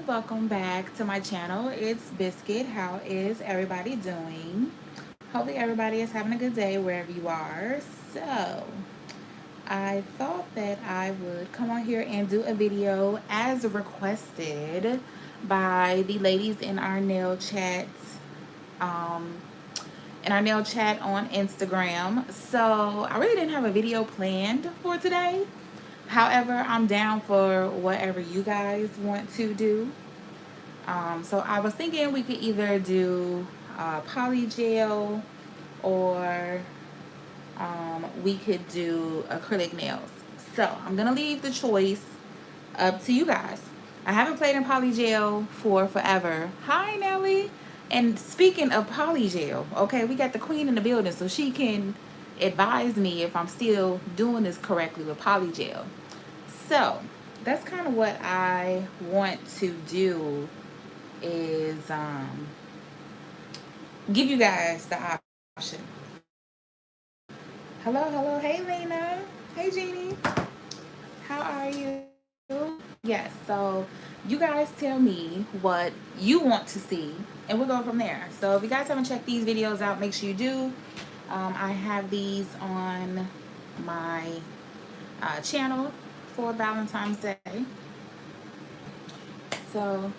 welcome back to my channel. It's Biscuit. How is everybody doing? Hopefully everybody is having a good day wherever you are. So I thought that I would come on here and do a video as requested by the ladies in our nail chats, um, on Instagram. So I really didn't have a video planned for today. However, I'm down for whatever you guys want to do. So I was thinking we could either do polygel or we could do acrylic nails. So I'm gonna leave the choice up to you guys. I haven't played in polygel for forever. Hi, Nelly. And speaking of polygel, okay, we got the queen in the building, so she can advise me if I'm still doing this correctly with polygel. So that's kind of what I want to do is give you guys the option. Hello, hey Lena, hey Jeannie, how are you? Yes, so you guys tell me what you want to see and we'll go from there. So if you guys haven't checked these videos out, make sure you do. I have these on my channel for Valentine's Day. So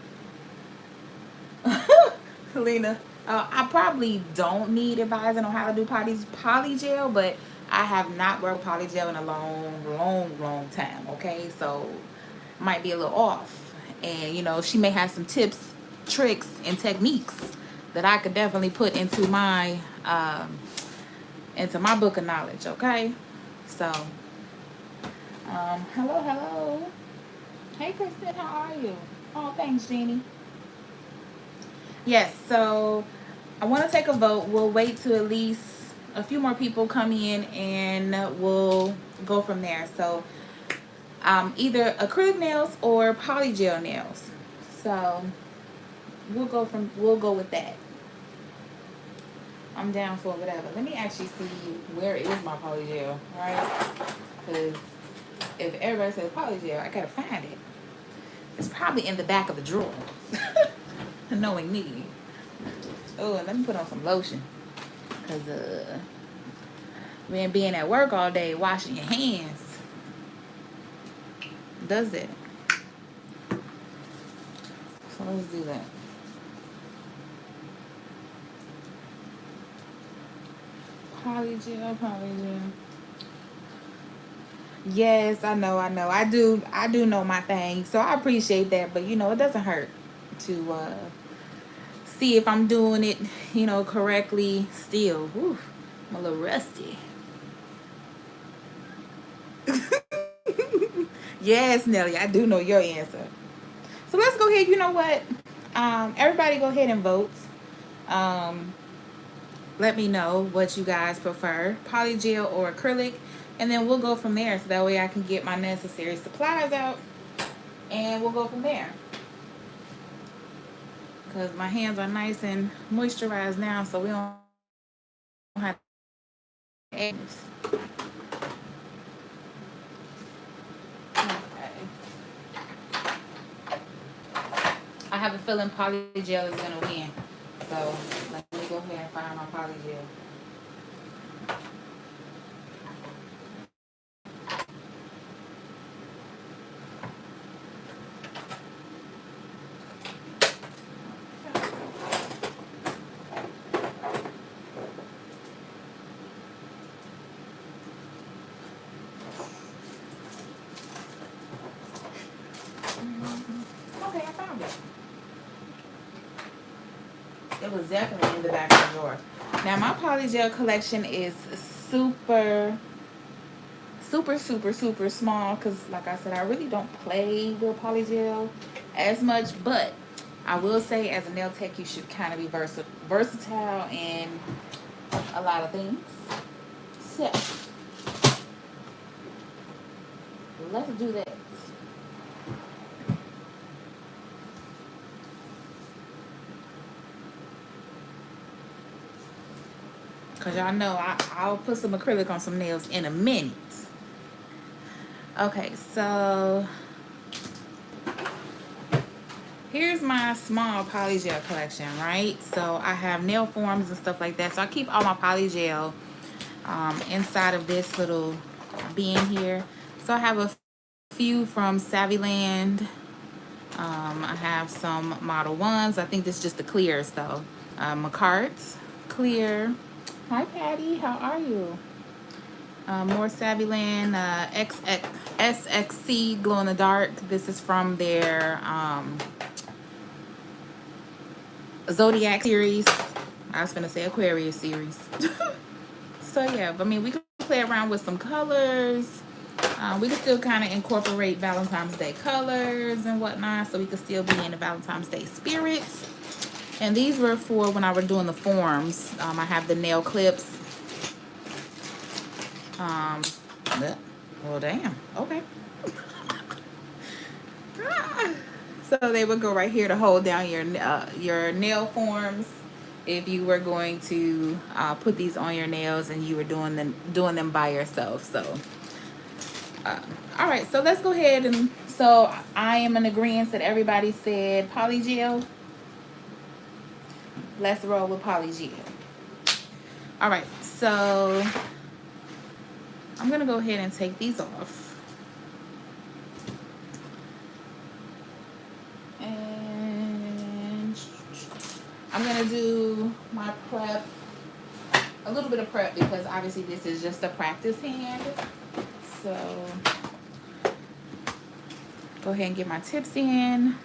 Lena, I probably don't need advising on how to do polygel, but I have not worked polygel in a long time, okay? So might be a little off. And, you know, she may have some tips, tricks, and techniques that I could definitely put into my book of knowledge, okay? So, hello. Hey, Kristen, how are you? Oh, thanks, Jeannie. Yes, so I want to take a vote. We'll wait till at least a few more people come in and we'll go from there. So either acrylic nails or polygel nails. So we'll go with that. I'm down for whatever. Let me actually see where is my polygel, right? Because if everybody says polygel, I gotta find it. It's probably in the back of the drawer. Knowing me. Oh, and let me put on some lotion. Because being at work all day, washing your hands does it. So let's do that. Polygel. Yes, I know. I do know my thing. So I appreciate that. But, you know, it doesn't hurt to see if I'm doing it, you know, correctly still. Whew, I'm a little rusty. Yes, Nelly, I do know your answer. So let's go ahead. You know what? Everybody go ahead and vote. Let me know what you guys prefer, polygel or acrylic, and then we'll go from there. So that way I can get my necessary supplies out, and we'll go from there. Because my hands are nice and moisturized now, so we don't have eggs. I have a feeling polygel is going to win. So let me go ahead and find my polygel. Okay, I found it. It was definitely in the back of the drawer. Now my polygel collection is super small because, like I said, I really don't play with polygel as much. But I will say, as a nail tech, you should kind of be versatile in a lot of things. So let's do that. Because y'all know I'll put some acrylic on some nails in a minute. Okay, so Here's my small polygel collection, right? So I have nail forms and stuff like that. So I keep all my polygel inside of this little bin here. So I have a few from Savvyland. I have some Model 1s. I think this is just the clears though. McCart's clear. Hi Patty, how are you? More Savvyland SXC glow in the dark. This is from their Zodiac series. I was gonna say Aquarius series. So yeah, I mean we can play around with some colors. We can still kind of incorporate Valentine's Day colors and whatnot, so we could still be in the Valentine's Day spirits. And these were for when I was doing the forms. I have the nail clips. Well, damn. Okay. So they would go right here to hold down your nail forms if you were going to put these on your nails and you were doing them by yourself. So all right, so let's go ahead and so I am in agreement that everybody said polygel. Let's roll with polygel. All right, so I'm gonna go ahead and take these off. And I'm gonna do my prep, a little bit of prep because obviously this is just a practice hand. So go ahead and get my tips in.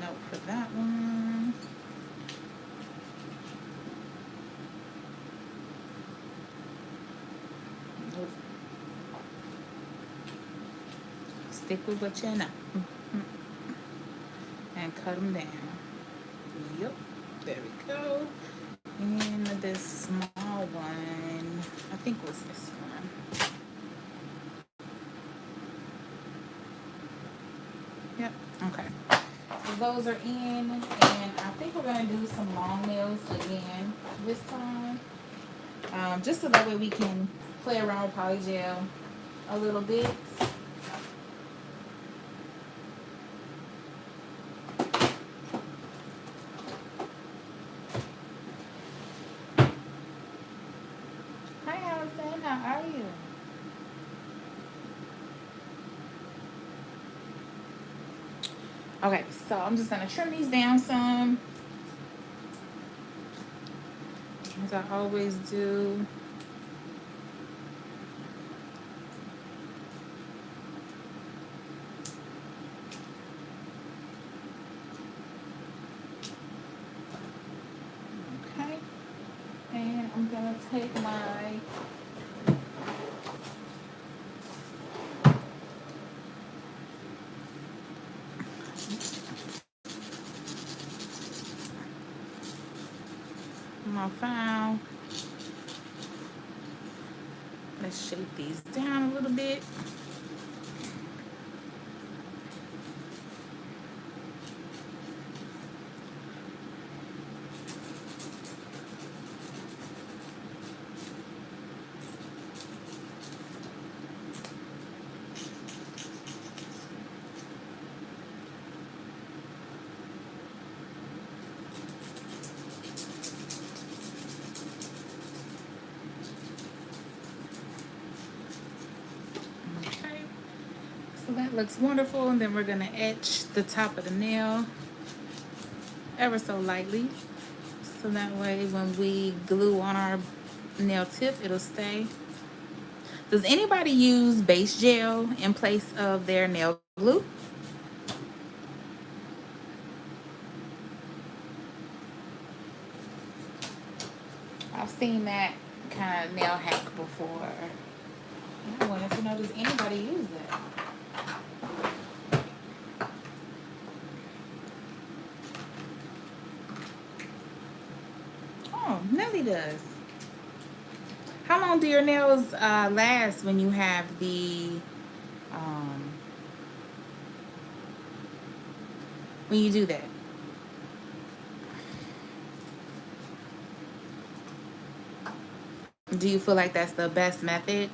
Nope for that one. Nope. Stick with what you know. And cut them down. Yep, there we go. And this small one, I think was this one. Yep, okay. So those are in, and I think we're gonna do some long nails again this time. Just so that way we can play around with polygel a little bit. Hi Allison, how are you? Okay, so I'm just gonna trim these down some, as I always do. Okay, and I'm gonna take my file. Let's shape these down a little bit. So that looks wonderful, and then we're gonna etch the top of the nail ever so lightly, so that way when we glue on our nail tip, it'll stay. Does anybody use base gel in place of their nail glue? I've seen that kind of nail hack before. I wanted to know, does anybody use that? Oh, Nelly does. How long do your nails last when you have when you do that? Do you feel like that's the best method?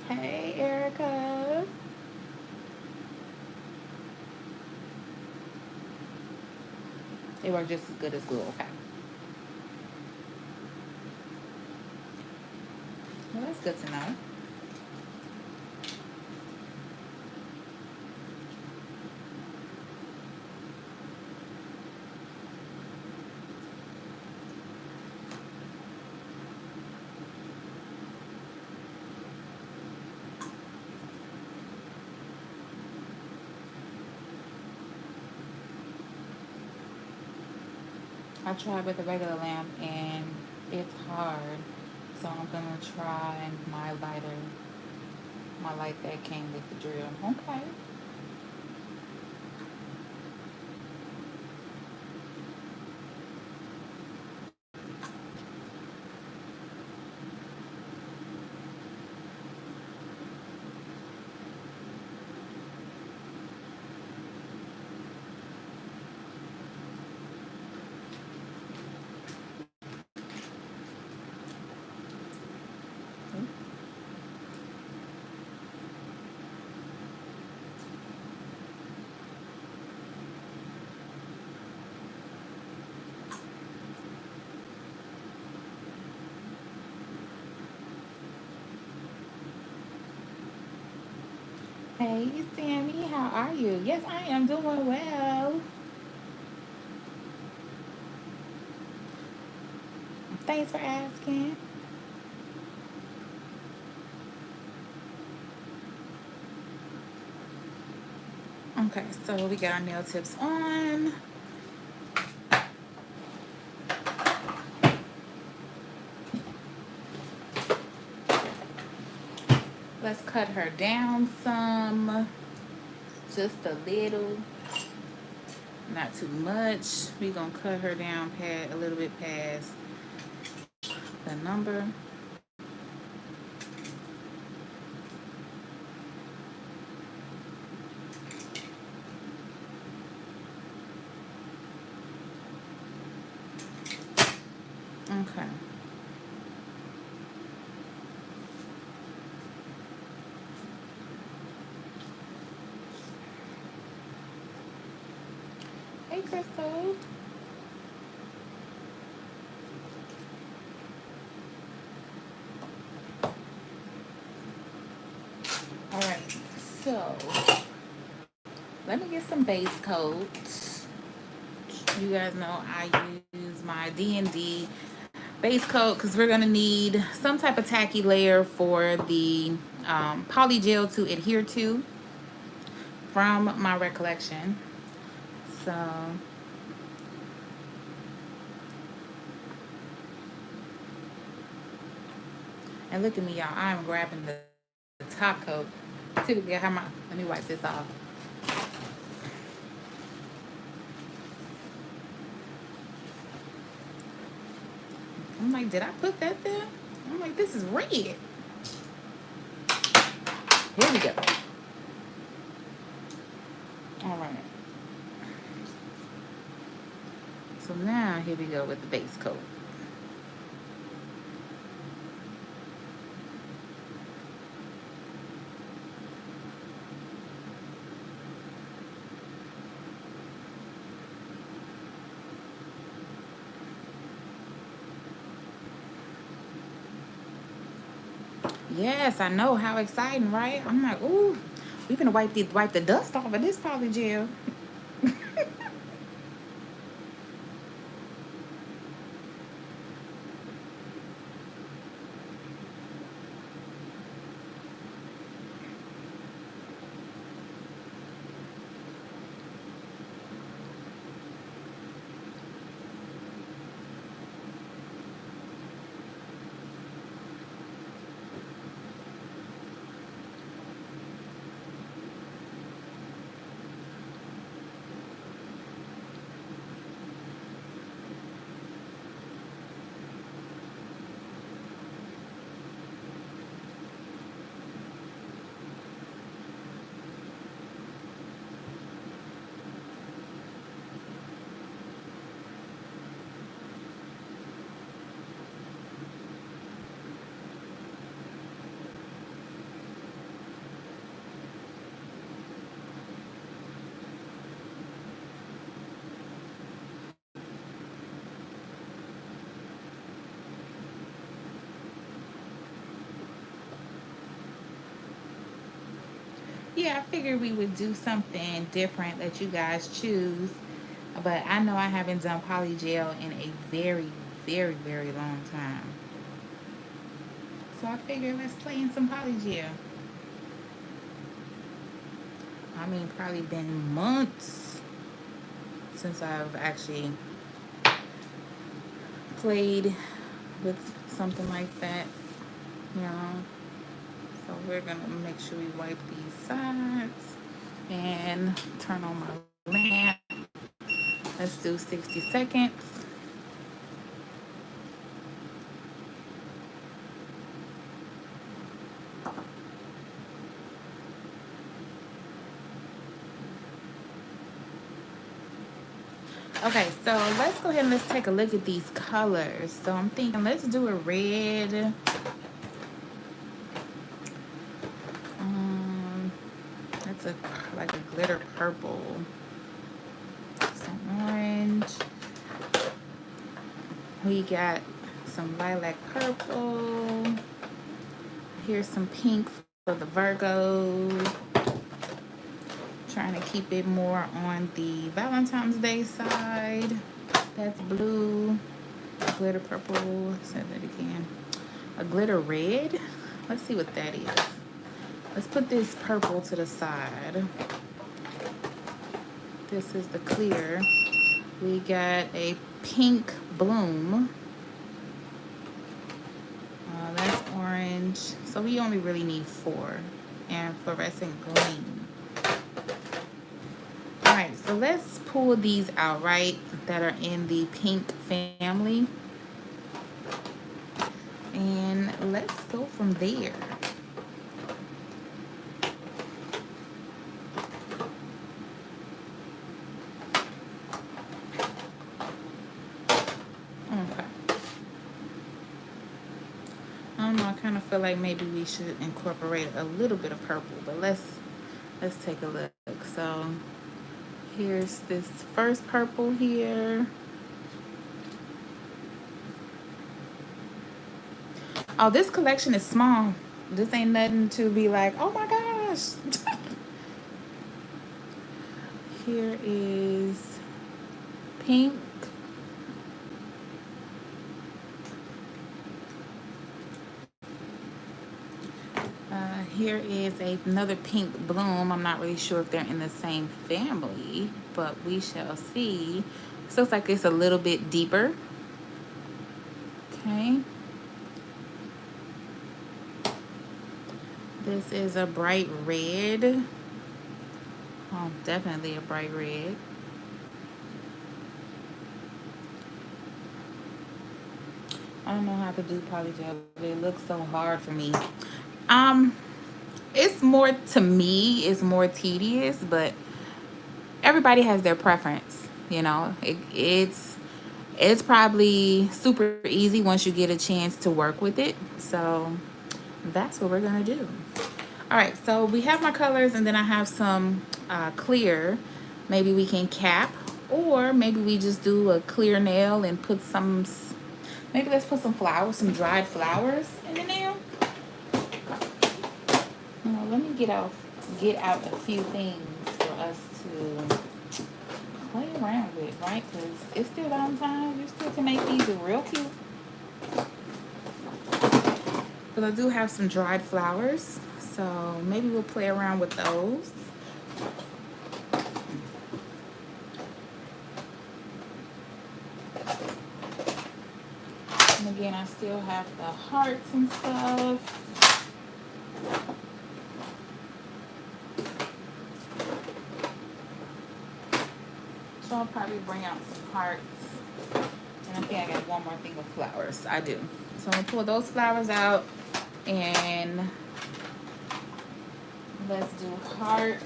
Hey, Erica. They work just as good as glue. Okay. Well, that's good to know. I tried with a regular lamp and it's hard. So I'm gonna try my lighter, my light that came with the drill. Okay. Hey, Sammy, how are you? Yes, I am doing well. Thanks for asking. Okay, so we got our nail tips on. Let's cut her down some, just a little, not too much. We're gonna cut her down a little bit past the number. Okay. Hey, Crystal. All right, so let me get some base coat. You guys know I use my D&D base coat because we're gonna need some type of tacky layer for the polygel to adhere to from my recollection. So, and look at me, y'all. I'm grabbing the top coat. Typically, I have my, let me wipe this off. I'm like, did I put that there? I'm like, this is red. Here we go. All right. So now here we go with the base coat. Yes, I know. How exciting, right? I'm like, ooh, we gonna wipe the dust off of this polygel. yeah, I figured we would do something different that you guys choose. But I know I haven't done polygel in a very, very, very long time. So I figured let's play in some polygel. I mean, probably been months since I've actually played with something like that, you know. So we're gonna make sure we wipe these sides and turn on my lamp. Let's do 60 seconds. Okay, so let's go ahead and let's take a look at these colors. So I'm thinking let's do a red. That's a like a glitter purple. Some orange. We got some lilac purple. Here's some pink for the Virgo. Trying to keep it more on the Valentine's Day side. That's blue. Glitter purple. Say that again. A glitter red. Let's see what that is. Let's put this purple to the side. This is the clear. We got a pink bloom. That's orange. So we only really need 4. And fluorescent green. Alright, so let's pull these out, right? That are in the pink family. And let's go from there. Okay. I don't know, I kind of feel like maybe we should incorporate a little bit of purple, but let's take a look. So here's this first purple here. Oh, this collection is small. This ain't nothing to be like, oh my gosh. Here is pink. Here is another pink bloom. I'm not really sure if they're in the same family, but we shall see. This looks like it's a little bit deeper. Okay. This is a bright red. Oh, definitely a bright red. I don't know how to do polygel, but it looks so hard for me. It's more, to me, it's more tedious, but everybody has their preference, you know. It's probably super easy once you get a chance to work with it. So that's what we're gonna do. All right, so we have my colors, and then I have some clear. Maybe we can cap, or maybe we just do a clear nail and put some, maybe let's put some flowers, some dried flowers in the nail. Let me get out a few things for us to play around with, right? Because it's still Valentine's. You still can make these real cute. But I do have some dried flowers, so maybe we'll play around with those. And again, I still have the hearts and stuff. So I'll probably bring out some hearts. And I think I got one more thing of flowers. I do. So I'm going to pull those flowers out. And let's do hearts.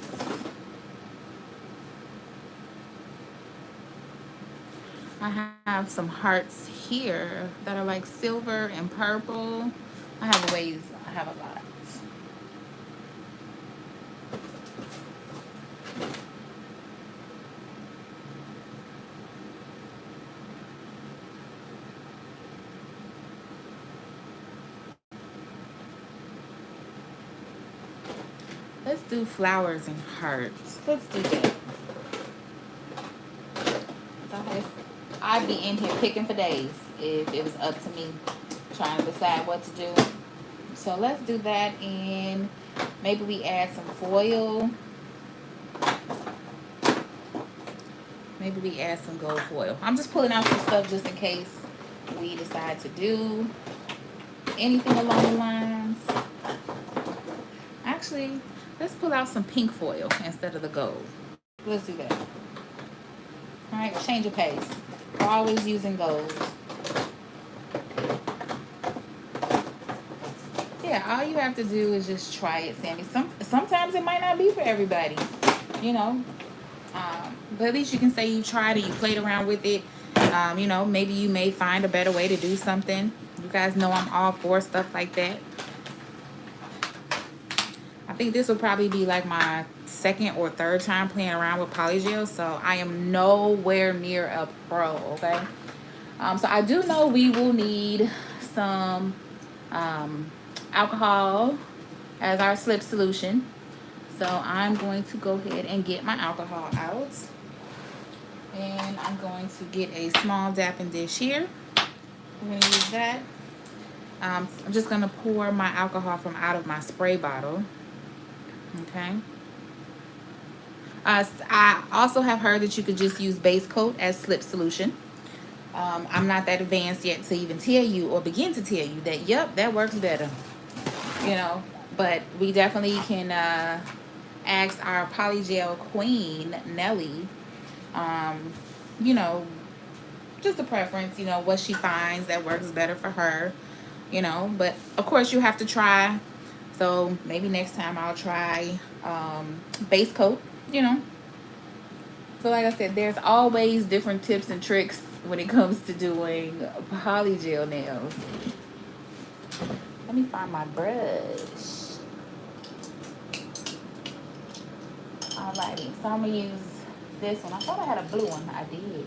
I have some hearts here that are like silver and purple. I have a lot. Let's do flowers and hearts. Let's do that. I'd be in here picking for days if it was up to me trying to decide what to do. So let's do that, and maybe we add some foil. Maybe we add some gold foil. I'm just pulling out some stuff just in case we decide to do anything along the lines. Actually, let's pull out some pink foil instead of the gold. Let's do that. All right, change of pace. We're always using gold. Yeah, all you have to do is just try it, Sammy. Sometimes it might not be for everybody, you know. But at least you can say you tried it, you played around with it. You know, maybe you may find a better way to do something. You guys know I'm all for stuff like that. I think this will probably be like my second or third time playing around with Polygel, so I am nowhere near a pro, okay? So I do know we will need some alcohol as our slip solution. So I'm going to go ahead and get my alcohol out. And I'm going to get a small dapping dish here. We're going to use that. I'm just going to pour my alcohol from out of my spray bottle. Okay. I also have heard that you could just use base coat as slip solution. I'm not that advanced yet to even tell you or begin to tell you that, yep, that works better. You know, but we definitely can ask our Polygel queen, Nelly, you know, just a preference, you know, what she finds that works better for her, you know. But of course you have to try. So maybe next time I'll try base coat, you know. So like I said, there's always different tips and tricks when it comes to doing polygel nails. Let me find my brush. Alrighty, so I'm gonna use this one. I thought I had a blue one. I did.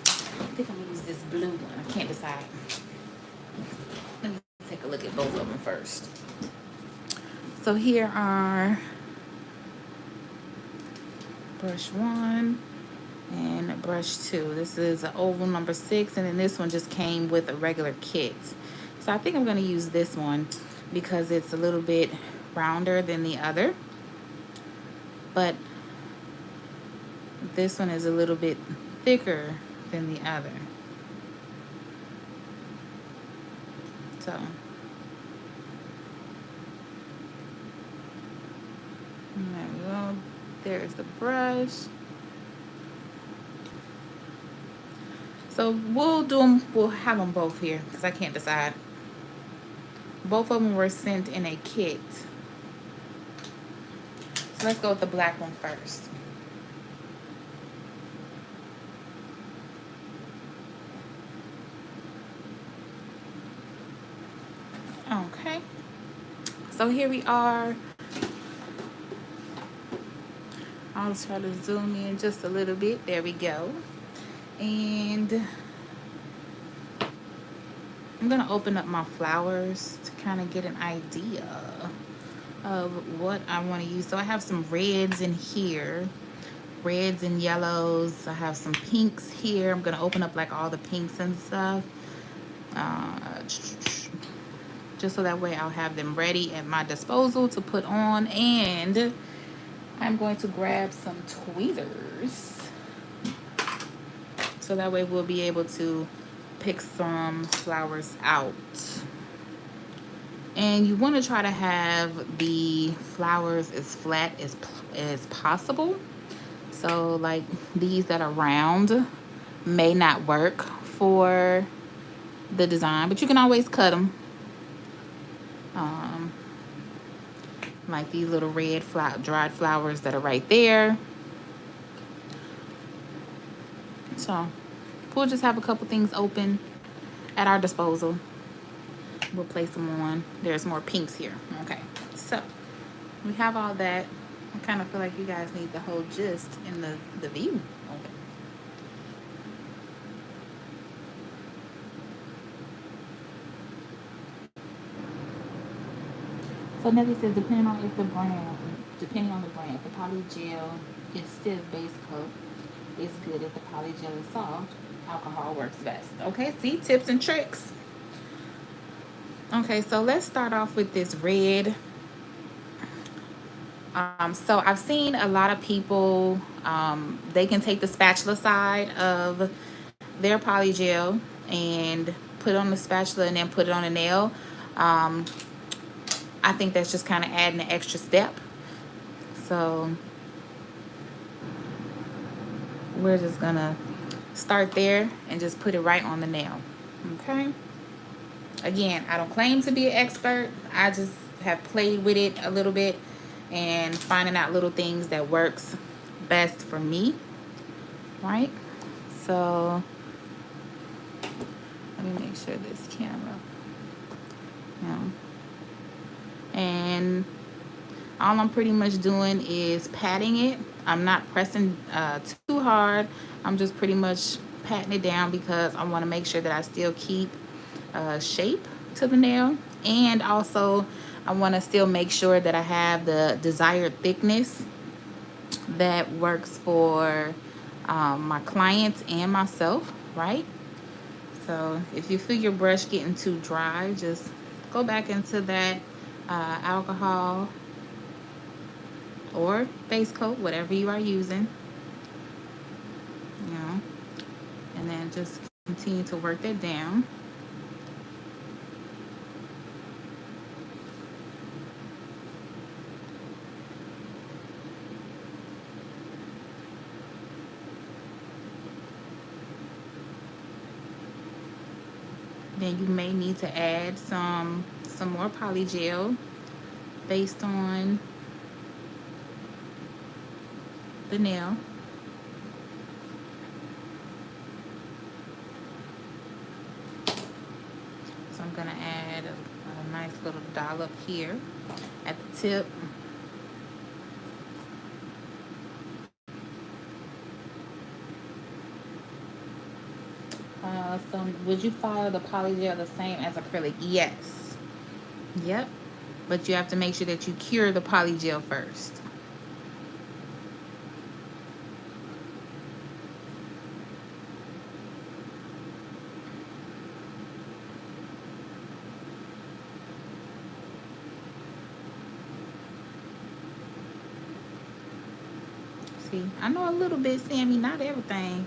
I think I'm gonna use this blue one. I can't decide. Let me take a look at both of them first. So here are brush 1 and brush 2. This is an oval number 6, and then this one just came with a regular kit. So I think I'm going to use this one because it's a little bit rounder than the other. But this one is a little bit thicker than the other. So there we go. There's the brush. So we'll have them both here because I can't decide. Both of them were sent in a kit. So let's go with the black one first. Okay. So here we are. I'll try to zoom in just a little bit. There we go. And I'm gonna open up my flowers to kind of get an idea of what I want to use. So I have some reds in here, reds and yellows. I have some pinks here. I'm gonna open up like all the pinks and stuff, just so that way I'll have them ready at my disposal to put on. And I'm going to grab some tweezers so that way we'll be able to pick some flowers out. And you want to try to have the flowers as flat as possible. So like these that are round may not work for the design, but you can always cut them. Like these little red dried flowers that are right there. So we'll just have a couple things open at our disposal. We'll place them on. There's more pinks here. Okay, so we have all that. I kind of feel like you guys need the whole gist in the view. Okay. So Nelly says, depending on the brand, if the polygel is stiff base coat, it's good. If the polygel is soft, alcohol works best. Okay, see, tips and tricks. Okay, so let's start off with this red. So I've seen a lot of people, they can take the spatula side of their polygel and put it on the spatula and then put it on a nail. Um, I think that's just kind of adding an extra step. So we're just gonna start there and just put it right on the nail. Okay. Again, I don't claim to be an expert. I just have played with it a little bit and finding out little things that works best for me. Right. So let me make sure this camera. Yeah. And all I'm pretty much doing is patting it. I'm not pressing too hard. I'm just pretty much patting it down because I want to make sure that I still keep shape to the nail. And also I want to still make sure that I have the desired thickness that works for my clients and myself, right? So if you feel your brush getting too dry, just go back into that alcohol or base coat, whatever you are using, you know, and then just continue to work that down. Then you may need to add some more polygel based on the nail. So I'm gonna add a nice little dollop here at the tip. So would you follow the polygel the same as acrylic? Yes. Yep. But you have to make sure that you cure the polygel first. See, I know a little bit, Sammy, not everything.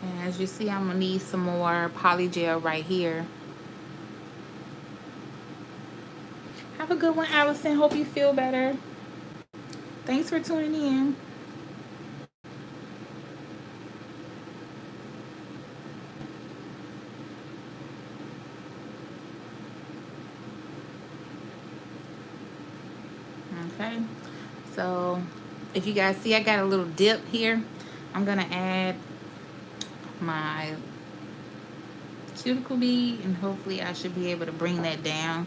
And as you see, I'm gonna need some more polygel right here. Have a good one, Allison. Hope you feel better. Thanks for tuning in. Okay, so if you guys see, I got a little dip here. I'm gonna add my cuticle bead and hopefully I should be able to bring that down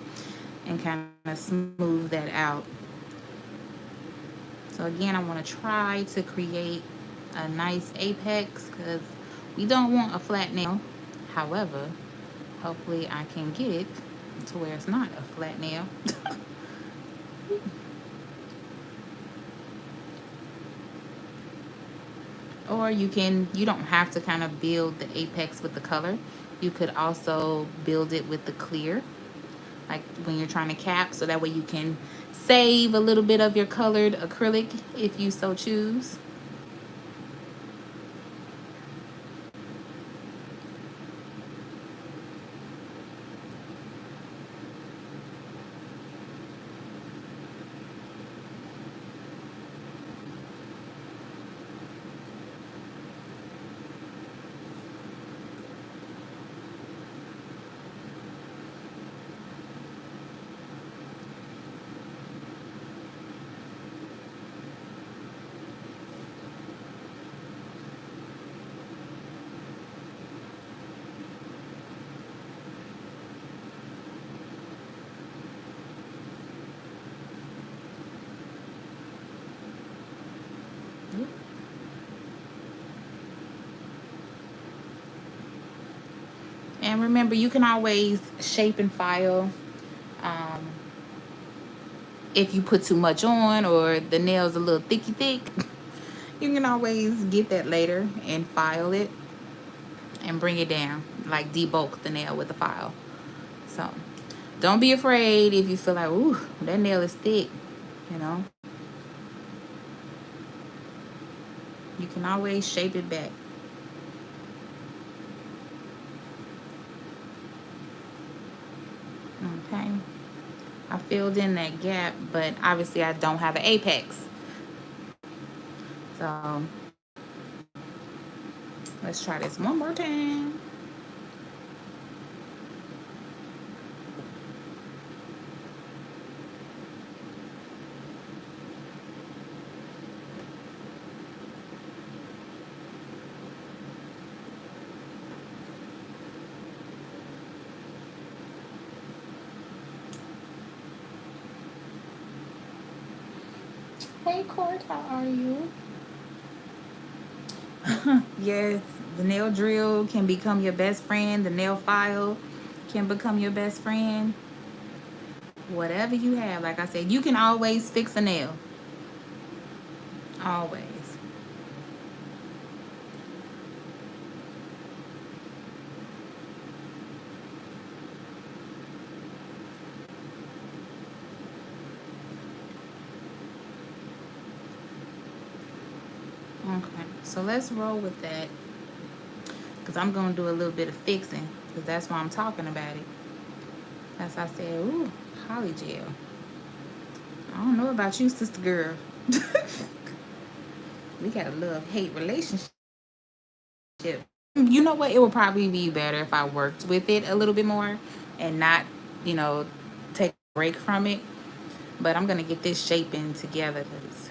and kind of smooth that out. So again, I want to try to create a nice apex because we don't want a flat nail. However, hopefully I can get it to where it's not a flat nail. Or you don't have to kind of build the apex with the color. You could also build it with the clear, like when you're trying to cap, so that way you can save a little bit of your colored acrylic if you so choose. And remember, you can always shape and file if you put too much on or the nail's a little thicky thick. You can always get that later and file it and bring it down, like debulk the nail with the file. So don't be afraid if you feel like, ooh, that nail is thick, you know. You can always shape it back. Okay. I filled in that gap, but obviously I don't have an apex. So let's try this one more time. Hey Court, how are you? Yes, the nail drill can become your best friend. The nail file can become your best friend. Whatever you have, like I said, you can always fix a nail. Always. Okay, so let's roll with that because I'm going to do a little bit of fixing because that's why I'm talking about it. As I said, ooh, holly gel. I don't know about you, sister girl. We got a love-hate relationship. You know what? It would probably be better if I worked with it a little bit more and not, you know, take a break from it. But I'm going to get this shaping together because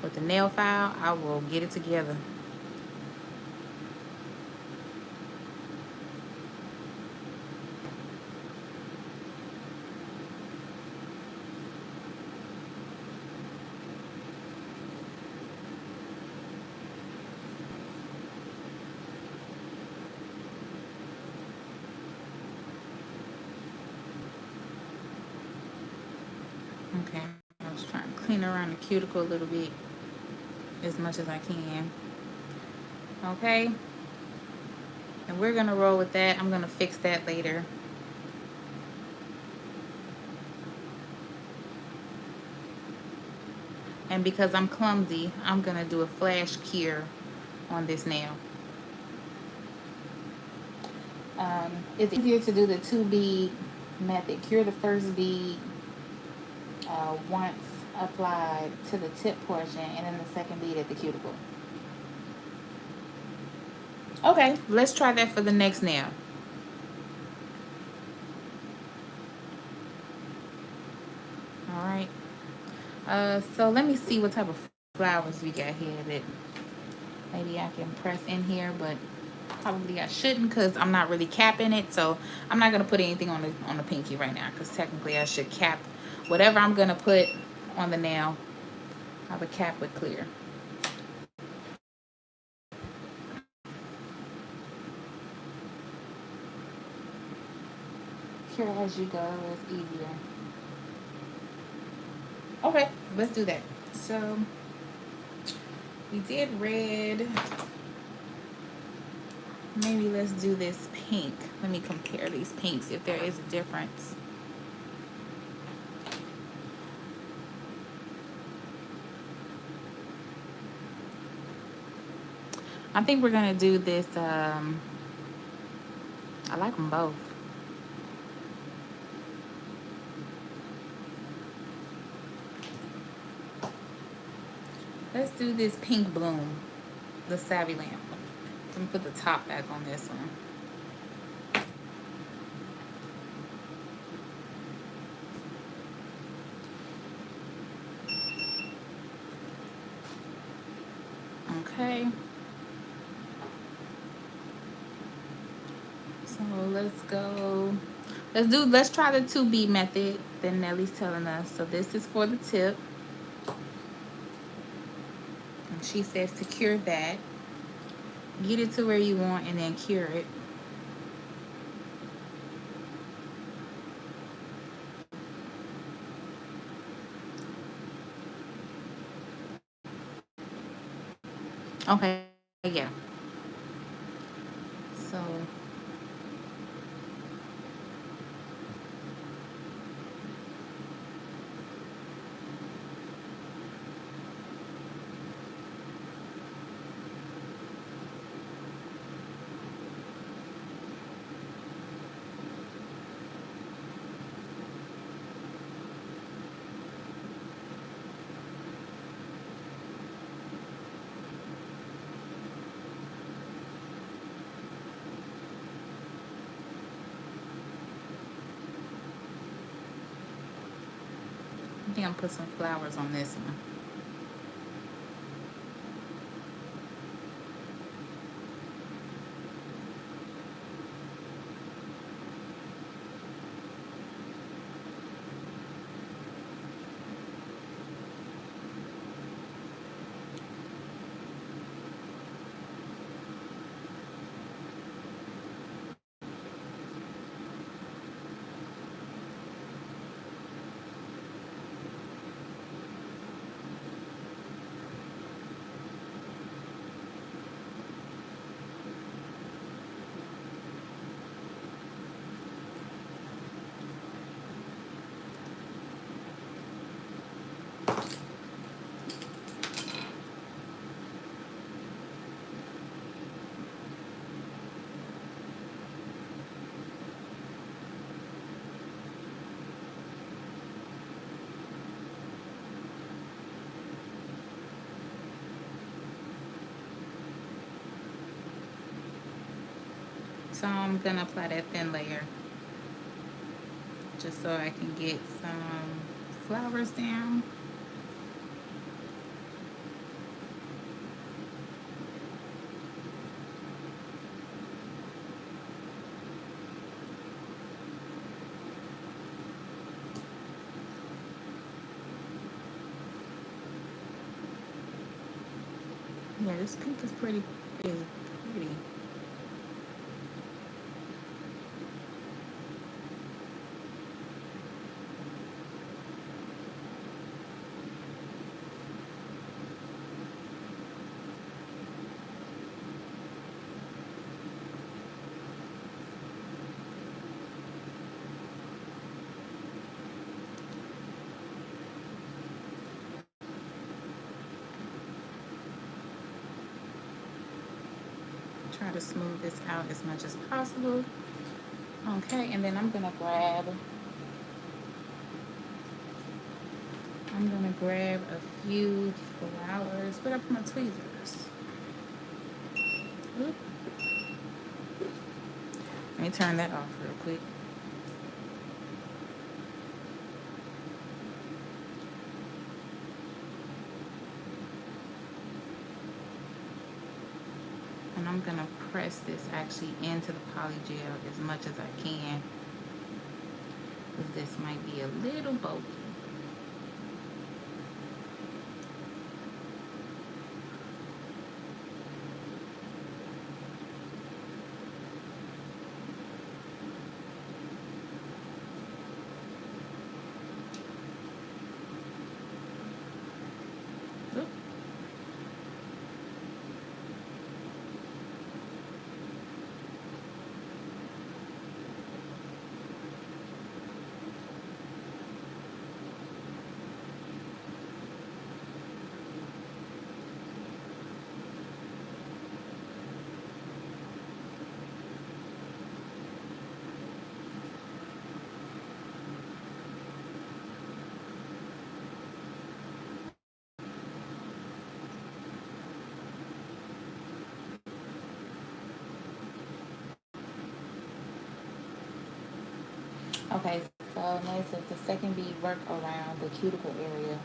with the nail file, I will get it together. Okay, I was trying to clean around the cuticle a little bit as much as I can. Okay, and we're gonna roll with that. I'm gonna fix that later. And because I'm clumsy, I'm gonna do a flash cure on this nail. It's easier to do the 2 bead method. Cure the first bead once applied to the tip portion, and then the second bead at the cuticle. Okay, let's try that for the next nail. All right. So let me see what type of flowers we got here that maybe I can press in here, but probably I shouldn't because I'm not really capping it. So I'm not gonna put anything on the pinky right now because technically I should cap whatever I'm gonna put on the nail. I would cap with clear. Cure as you go is easier. Okay, let's do that. So we did red. Maybe let's do this pink. Let me compare these pinks if there is a difference. I think we're gonna do this. I like them both. Let's do this pink bloom, the Savvy Lamp. Let me put the top back on this one. Okay. So let's go. Let's try the 2B method that Nelly's telling us. So this is for the tip. And she says to cure that. Get it to where you want and then cure it. Okay, yeah. So I think I'm gonna put some flowers on this one. So I'm gonna apply that thin layer just so I can get some flowers down. Yeah, this pink is pretty. Is pretty. Try to smooth this out as much as possible. Okay, and then I'm gonna grab a few flowers. Put up my tweezers. Oop. Let me turn that off real quick. And I'm gonna press this actually into the polygel as much as I can, because this might be a little bulky. Oop. Okay, so next is the second bead, work around the cuticle area,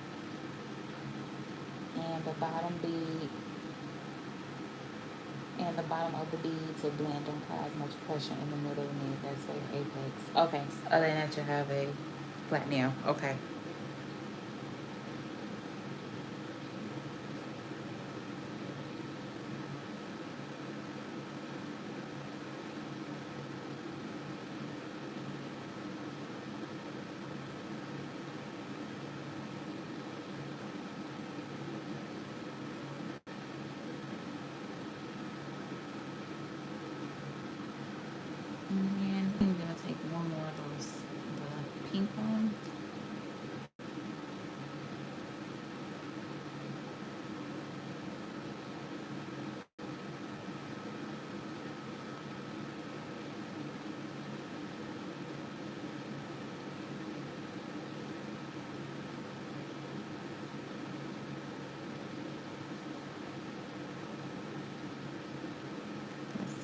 and the bottom bead and the bottom of the bead to blend. Don't apply as much pressure in the middle and that's for your apex. Okay, so other than that, you have a flat nail. Okay.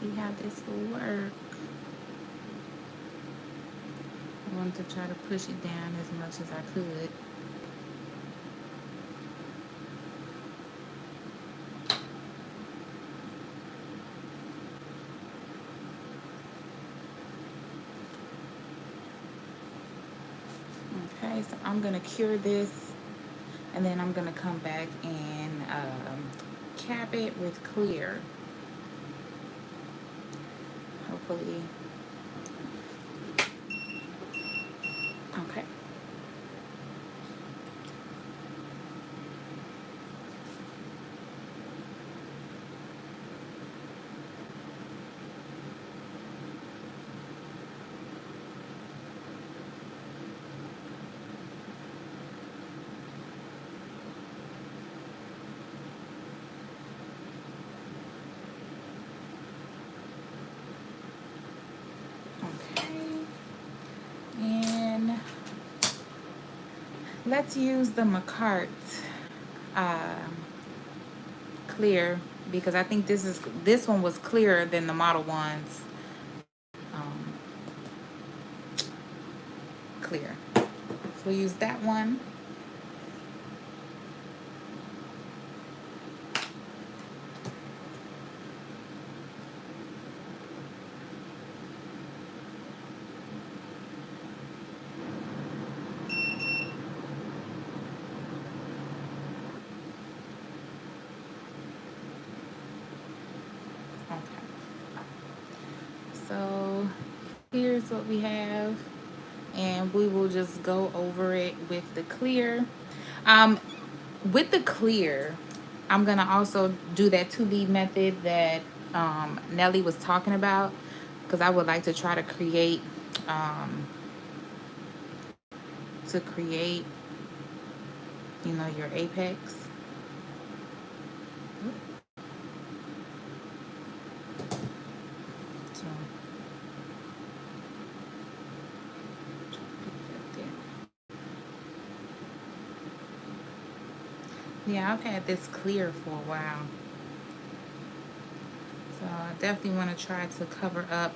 see how this will work. I wanted to try to push it down as much as I could. Okay, so I'm gonna cure this, and then I'm gonna come back and cap it with clear. Hopefully. Okay. And let's use the Macart clear, because I think this one was clearer than the model ones. Clear. So we'll use that one. So here's what we have, and we will just go over it with the clear. With the clear, I'm gonna also do that 2B method that Nelly was talking about, because I would like to try to create your apex. So yeah, I've had this clear for a while, so I definitely want to try to cover up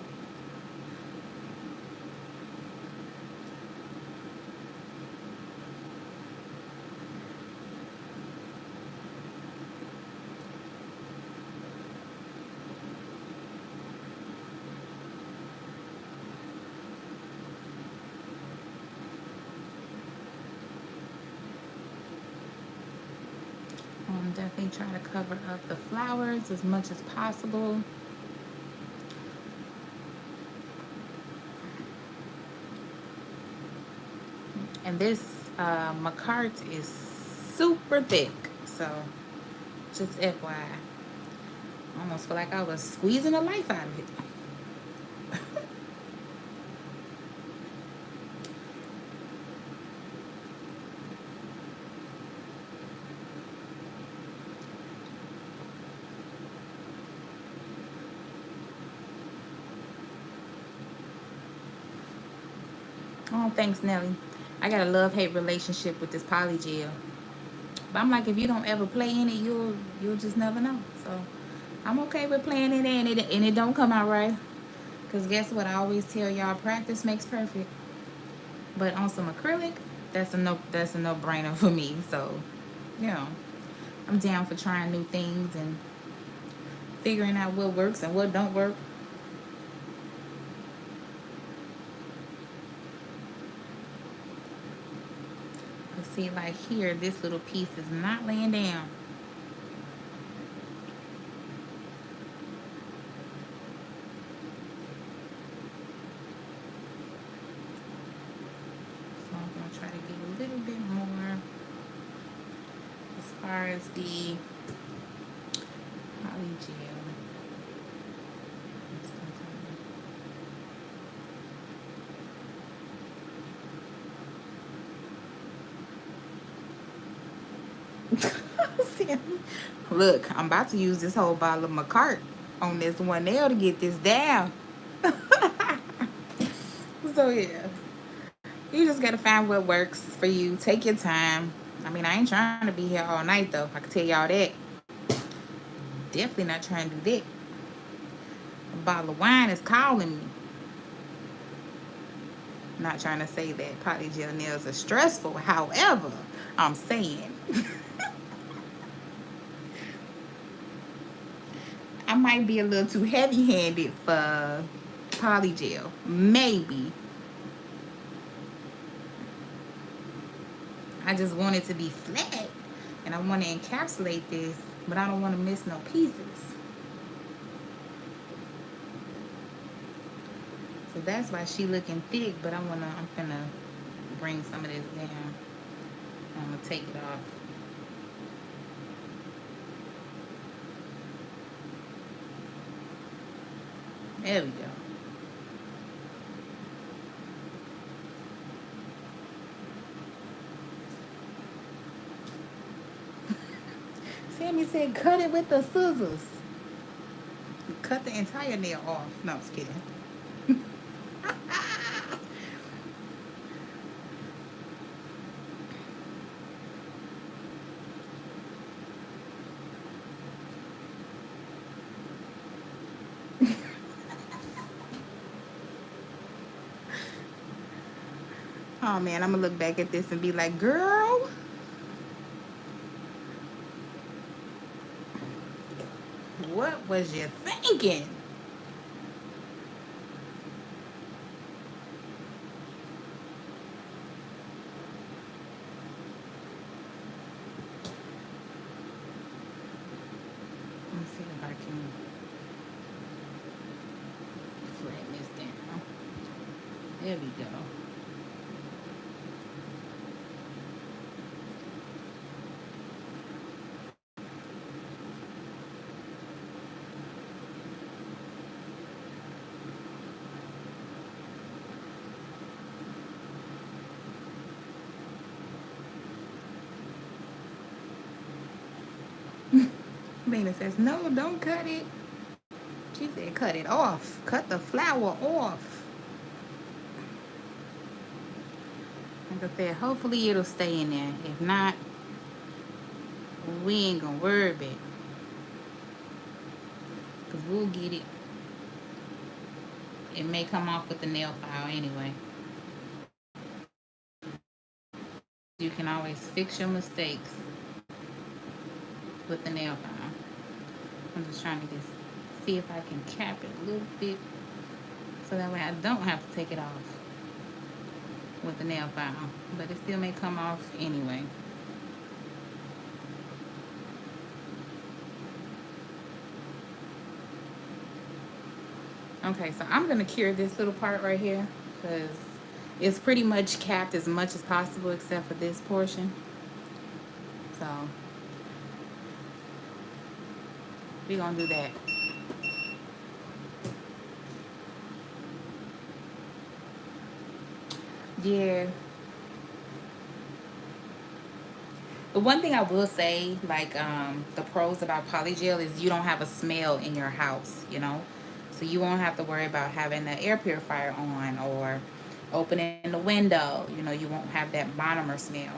definitely try to cover up the flowers as much as possible. And this Macart is super thick, so just FYI. I almost feel like I was squeezing the life out of it. Oh, thanks, Nelly. I got a love-hate relationship with this Polygel. But I'm like, if you don't ever play in it, you'll just never know. So I'm okay with playing in it and it don't come out right. Because guess what? I always tell y'all, practice makes perfect. But on some acrylic, that's a no-brainer for me. So, you know, I'm down for trying new things and figuring out what works and what don't work. See, like here, this little piece is not laying down. So I'm going to try to get a little bit more as far as the polygel. Look, I'm about to use this whole bottle of Macart on this one nail to get this down. So yeah, you just gotta find what works for you. Take your time. I mean, I ain't trying to be here all night though. I can tell y'all that. Definitely not trying to do that. A bottle of wine is calling me. Not trying to say that polygel nails are stressful. However, I'm saying I might be a little too heavy-handed for polygel. Maybe. I just want it to be flat. And I want to encapsulate this, but I don't want to miss no pieces. So that's why she looking thick, but I'm finna bring some of this down. I'm gonna take it off. There we go. Sammy said, cut it with the scissors. Cut the entire nail off. No, I'm just kidding. Oh man, I'm gonna look back at this and be like, girl, what was you thinking? Let's see if I can flatten this down. There we go. Lena says, no, don't cut it. She said, cut it off. Cut the flower off. Like I said, hopefully it'll stay in there. If not, we ain't gonna worry about it. Because we'll get it. It may come off with the nail file anyway. You can always fix your mistakes with the nail file. I'm just trying to just see if I can cap it a little bit so that way I don't have to take it off with the nail file. But it still may come off anyway. Okay, so I'm going to cure this little part right here because it's pretty much capped as much as possible except for this portion. So we're going to do that. Yeah. The one thing I will say, like the pros about polygel is you don't have a smell in your house, you know? So you won't have to worry about having the air purifier on or opening the window. You know, you won't have that monomer smell.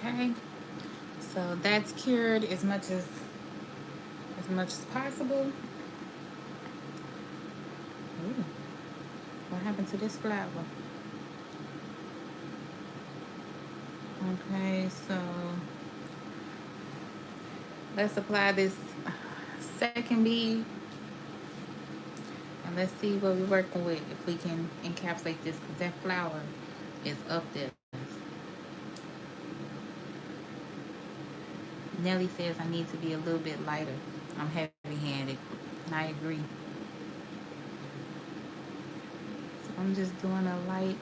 Okay, so that's cured as much as possible. Ooh, what happened to this flower? Okay, so let's apply this second bead and let's see what we're working with, if we can encapsulate this, because that flower is up there. Nelly says I need to be a little bit lighter. I'm heavy-handed, and I agree. So I'm just doing a light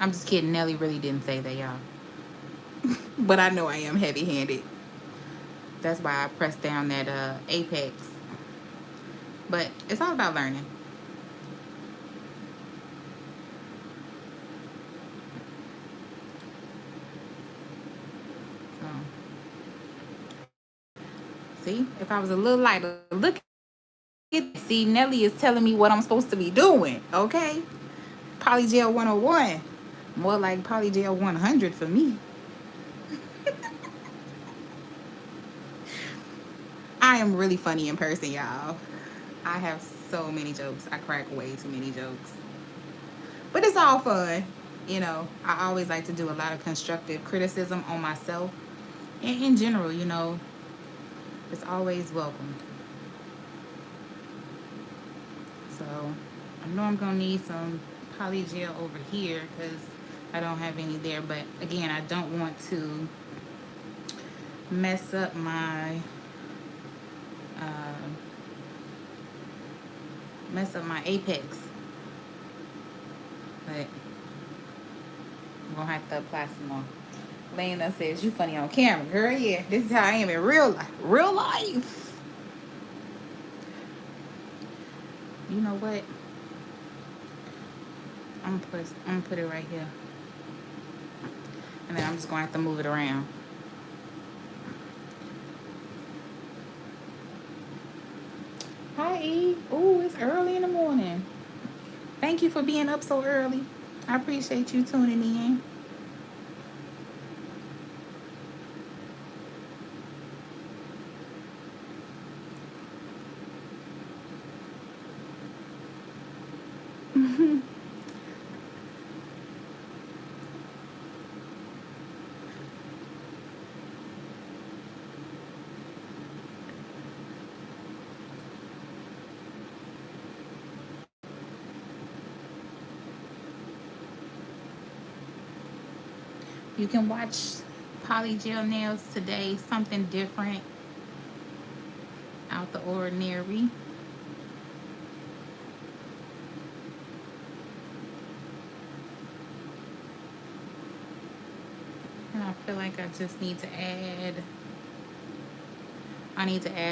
I'm just kidding. Nelly really didn't say that, y'all. But I know I am heavy-handed. That's why I pressed down that apex. But it's all about learning. So, see, if I was a little lighter, look at, see, Nelly is telling me what I'm supposed to be doing, okay? Polygel 101. More like Polygel 100 for me. I am really funny in person, y'all. I have so many jokes. I crack way too many jokes. But it's all fun. You know, I always like to do a lot of constructive criticism on myself. And in general, you know, it's always welcomed. So I know I'm going to need some polygel over here because I don't have any there. But again, I don't want to mess up my uh, apex. But I'm going to have to apply some more. Lena says, you funny on camera. Girl, yeah. This is how I am in real life. Real life. You know what? I'm gonna put it right here. And then I'm just going to have to move it around. Hi, Eve. Ooh, it's early in the morning. Thank you for being up so early. I appreciate you tuning in. You can watch Polygel nails today. Something different, out the ordinary. And I feel like I just need to add,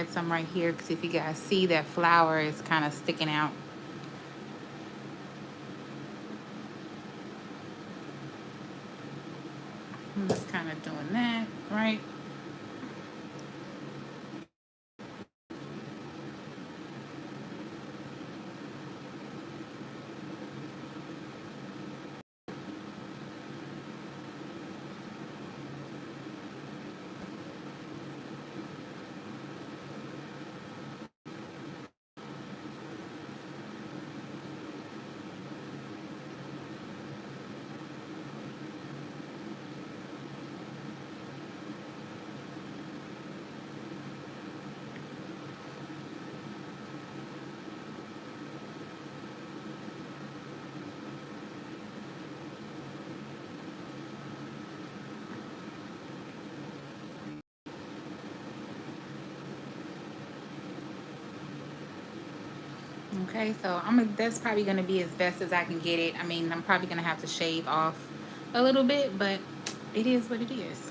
some right here because if you guys see that flower is kind of sticking out. I'm just kind of doing that, right? Okay, so that's probably gonna be as best as I can get it. I mean, I'm probably gonna have to shave off a little bit, but it is what it is.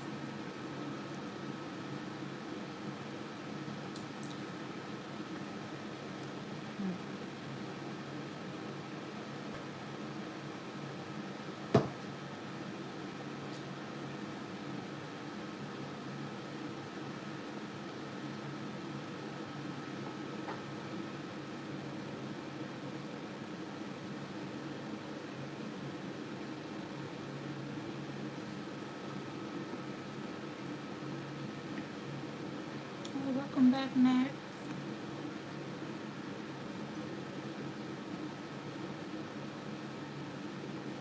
Oh, welcome back, Nat.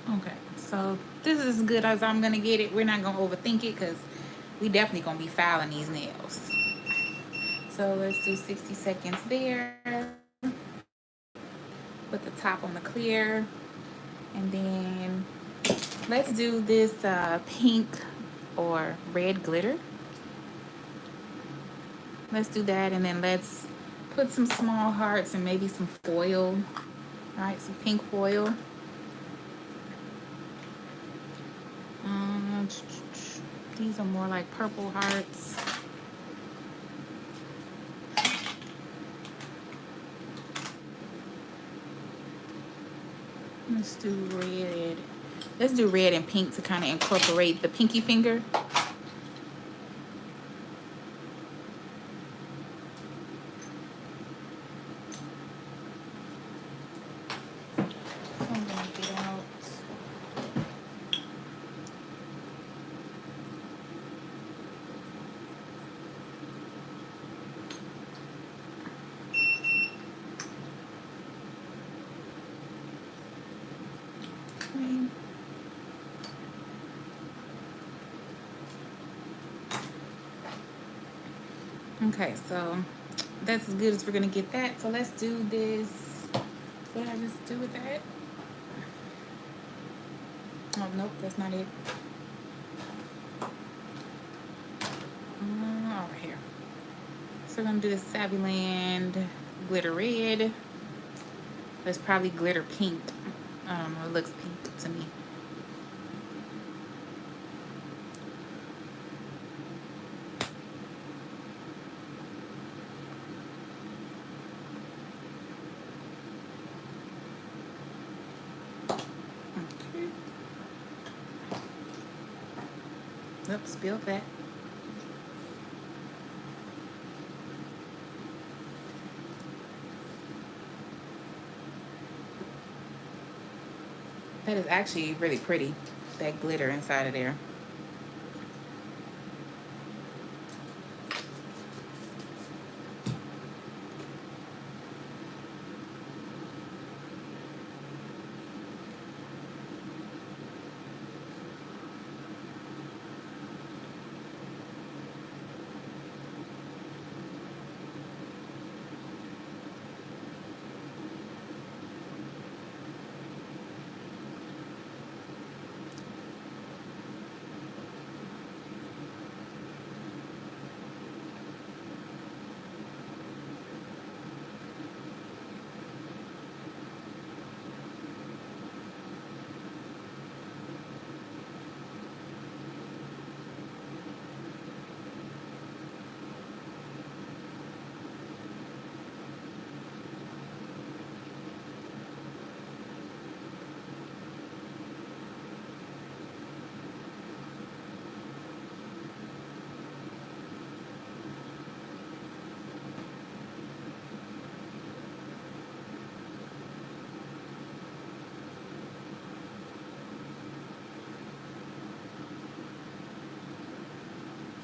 Okay, so this is as good as I'm gonna get it. We're not gonna overthink it because we definitely gonna be filing these nails. So let's do 60 seconds there. Put the top on the clear. And then let's do this pink or red glitter. Let's do that, and then let's put some small hearts and maybe some foil. All right, some pink foil. These are more like purple hearts. Let's do red. Let's do red and pink to kind of incorporate the pinky finger. So I'm gonna get out. Okay, so that's as good as we're gonna get that. So let's do this. What did I just do with that? Oh, nope, that's not it. Over here. So we're gonna do the Savvy Land glitter red. That's probably glitter pink. I don't know, it looks pink to me. Okay. Oops, spilled that. That is actually really pretty, that glitter inside of there.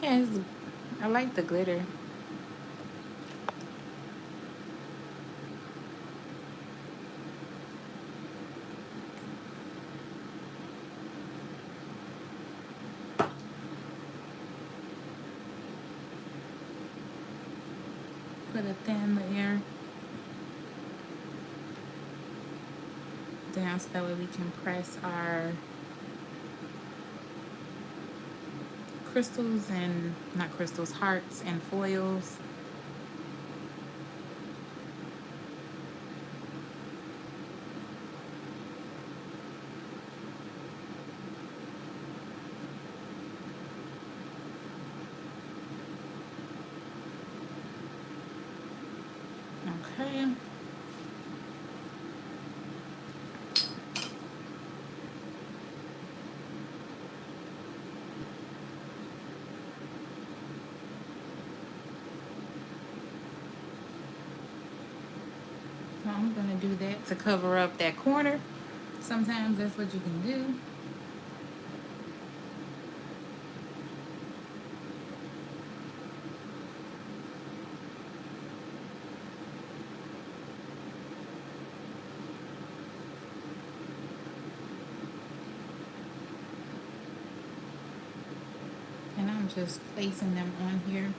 Yeah, I like the glitter. Put a thin layer down so that way we can press our crystals and, not crystals, hearts and foils. Okay. So I'm gonna do that to cover up that corner. Sometimes that's what you can do. And I'm just placing them on here.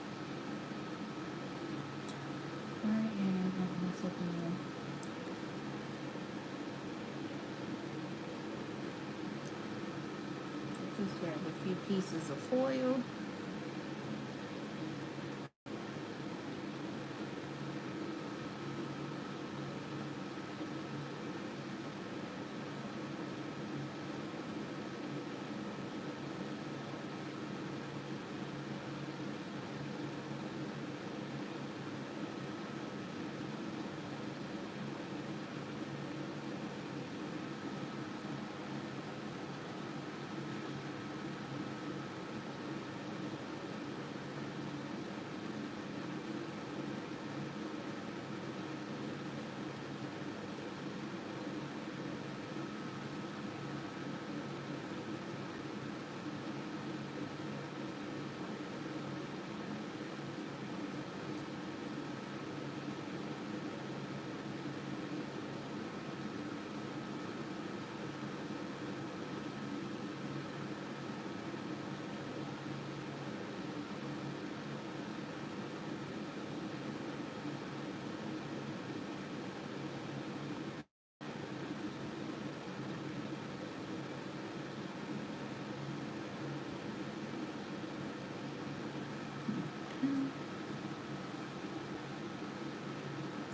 Right, and I'm also gonna just grab a few pieces of foil.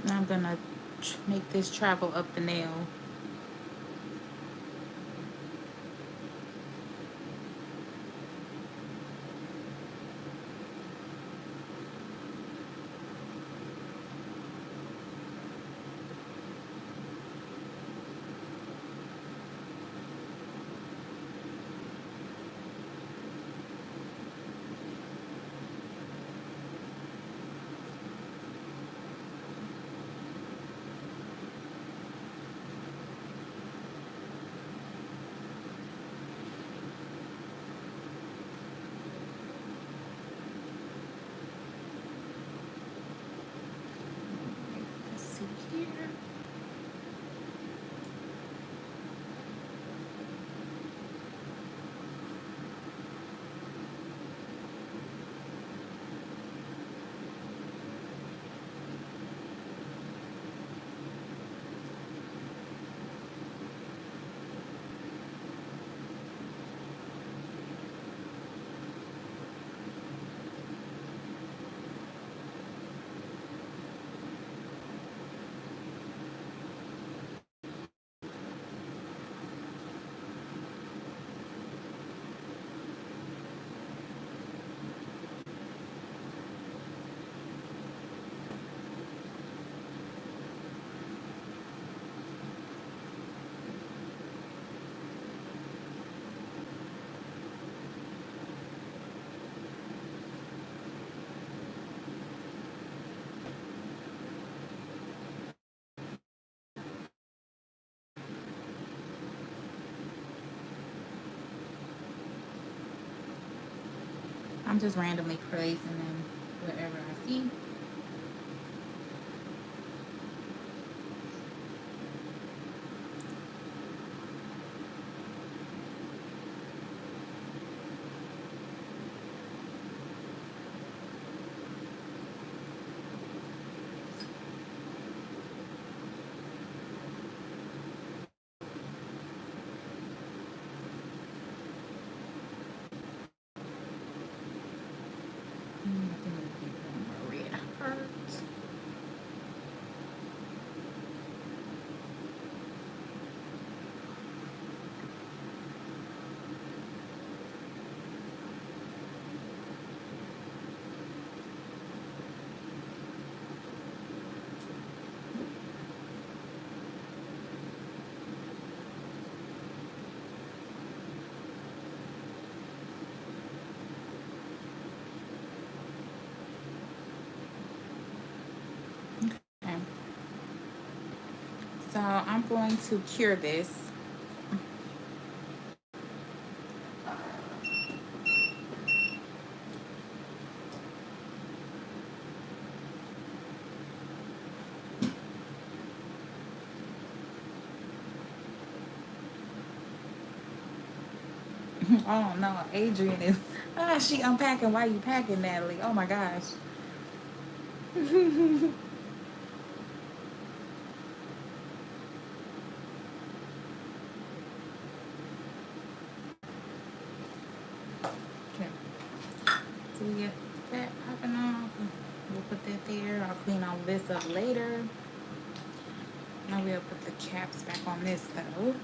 I'm gonna make this travel up the nail. Let's see here. I'm just randomly placing them wherever I see. I think it'll be one more red heart. Okay. So I'm going to cure this. Oh no, Adrian is she unpacking while you packing, Natalie. Oh my gosh. Okay. So we get that popping off. We'll put that there. I'll clean all this up later. Now we'll put the caps back on this though.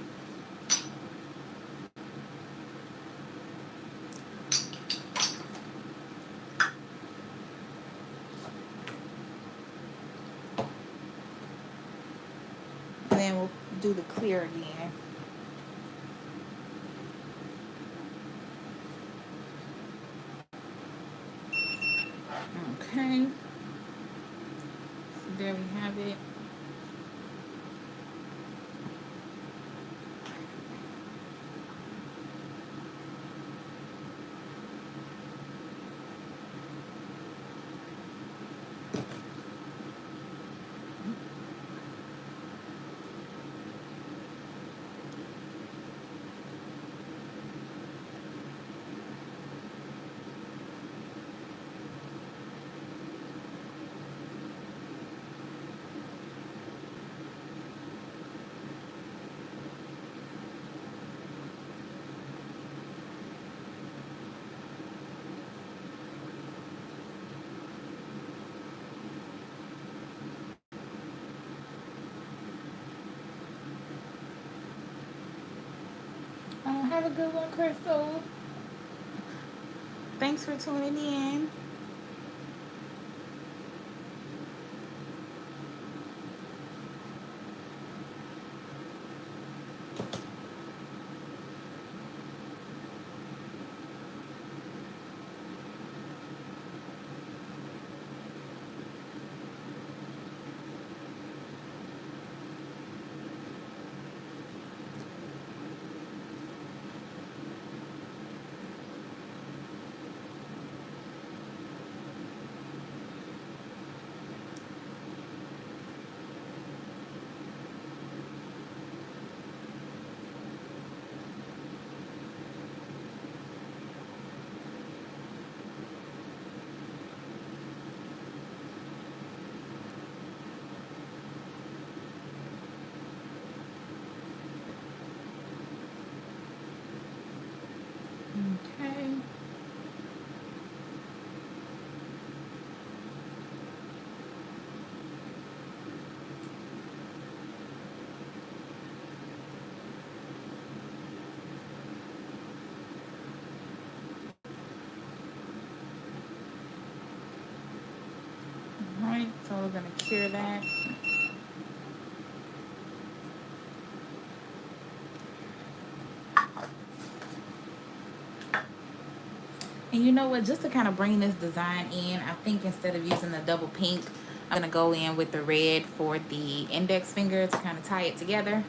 And then we'll do the clear again. Okay. So there we have it. Have a good one, Crystal. Thanks for tuning in. Okay. Alright, so we're gonna cure that. And you know what, just to kind of bring this design in, I think instead of using the double pink, I'm gonna go in with the red for the index finger to kind of tie it together.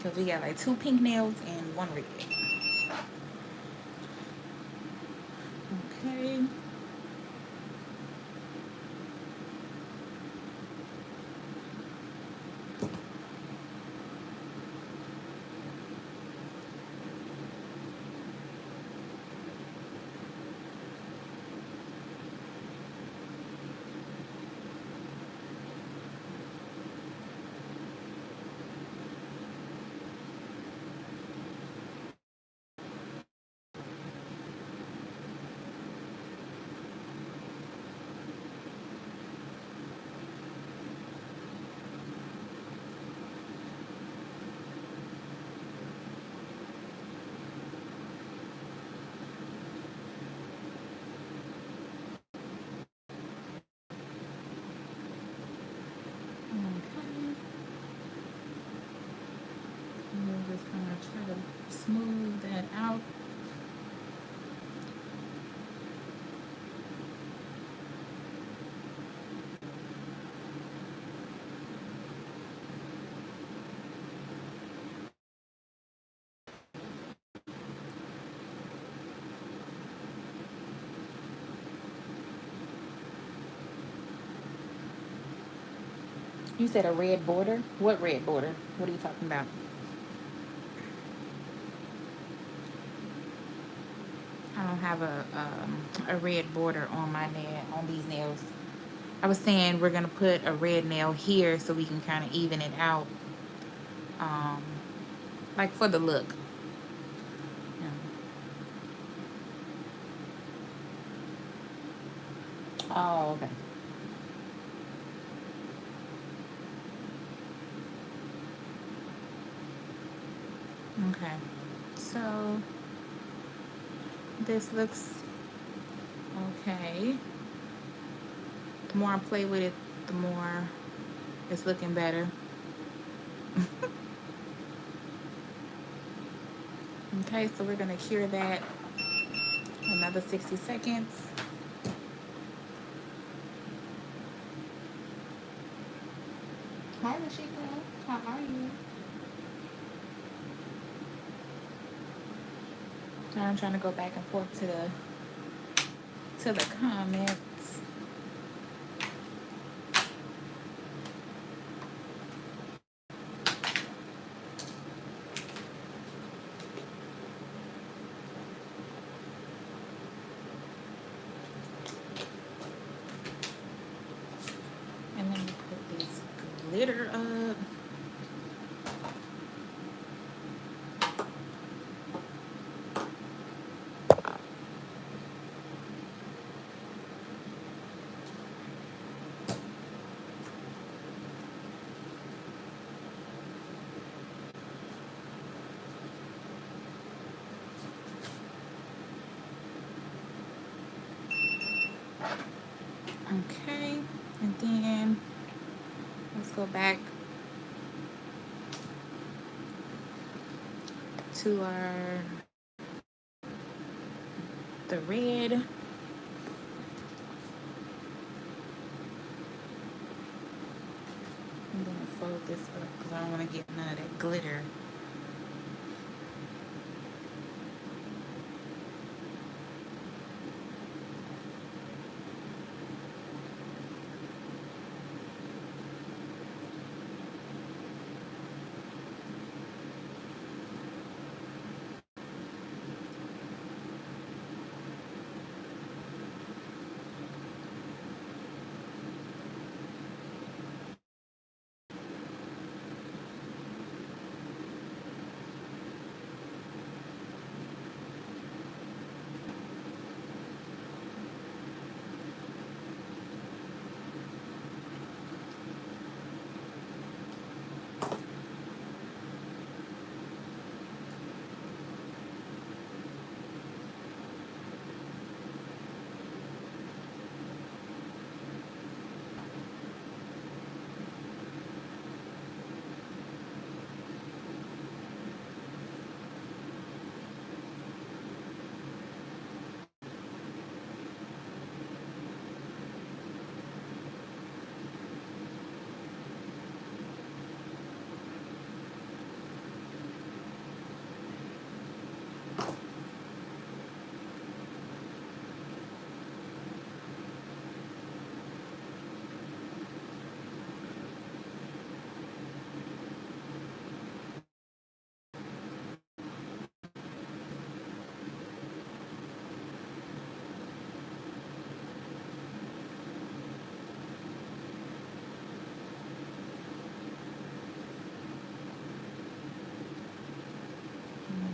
Because we got like 2 pink nails and 1 red. Okay. We're just gonna try to smooth that out. You said a red border? What red border? What are you talking about? I don't have a red border on my nail, on these nails. I was saying we're gonna put a red nail here so we can kind of even it out, um, like for the look. Yeah. Oh, okay. Okay. So this looks okay. The more I play with it, the more it's looking better. Okay, so we're gonna cure that another 60 seconds. Hi, Rashika. How are you? So I'm trying to go back and forth to the to the comments. And then we put this glitter up. Okay, and then let's go back to the red. I'm gonna fold this up because I don't want to get none of that glitter.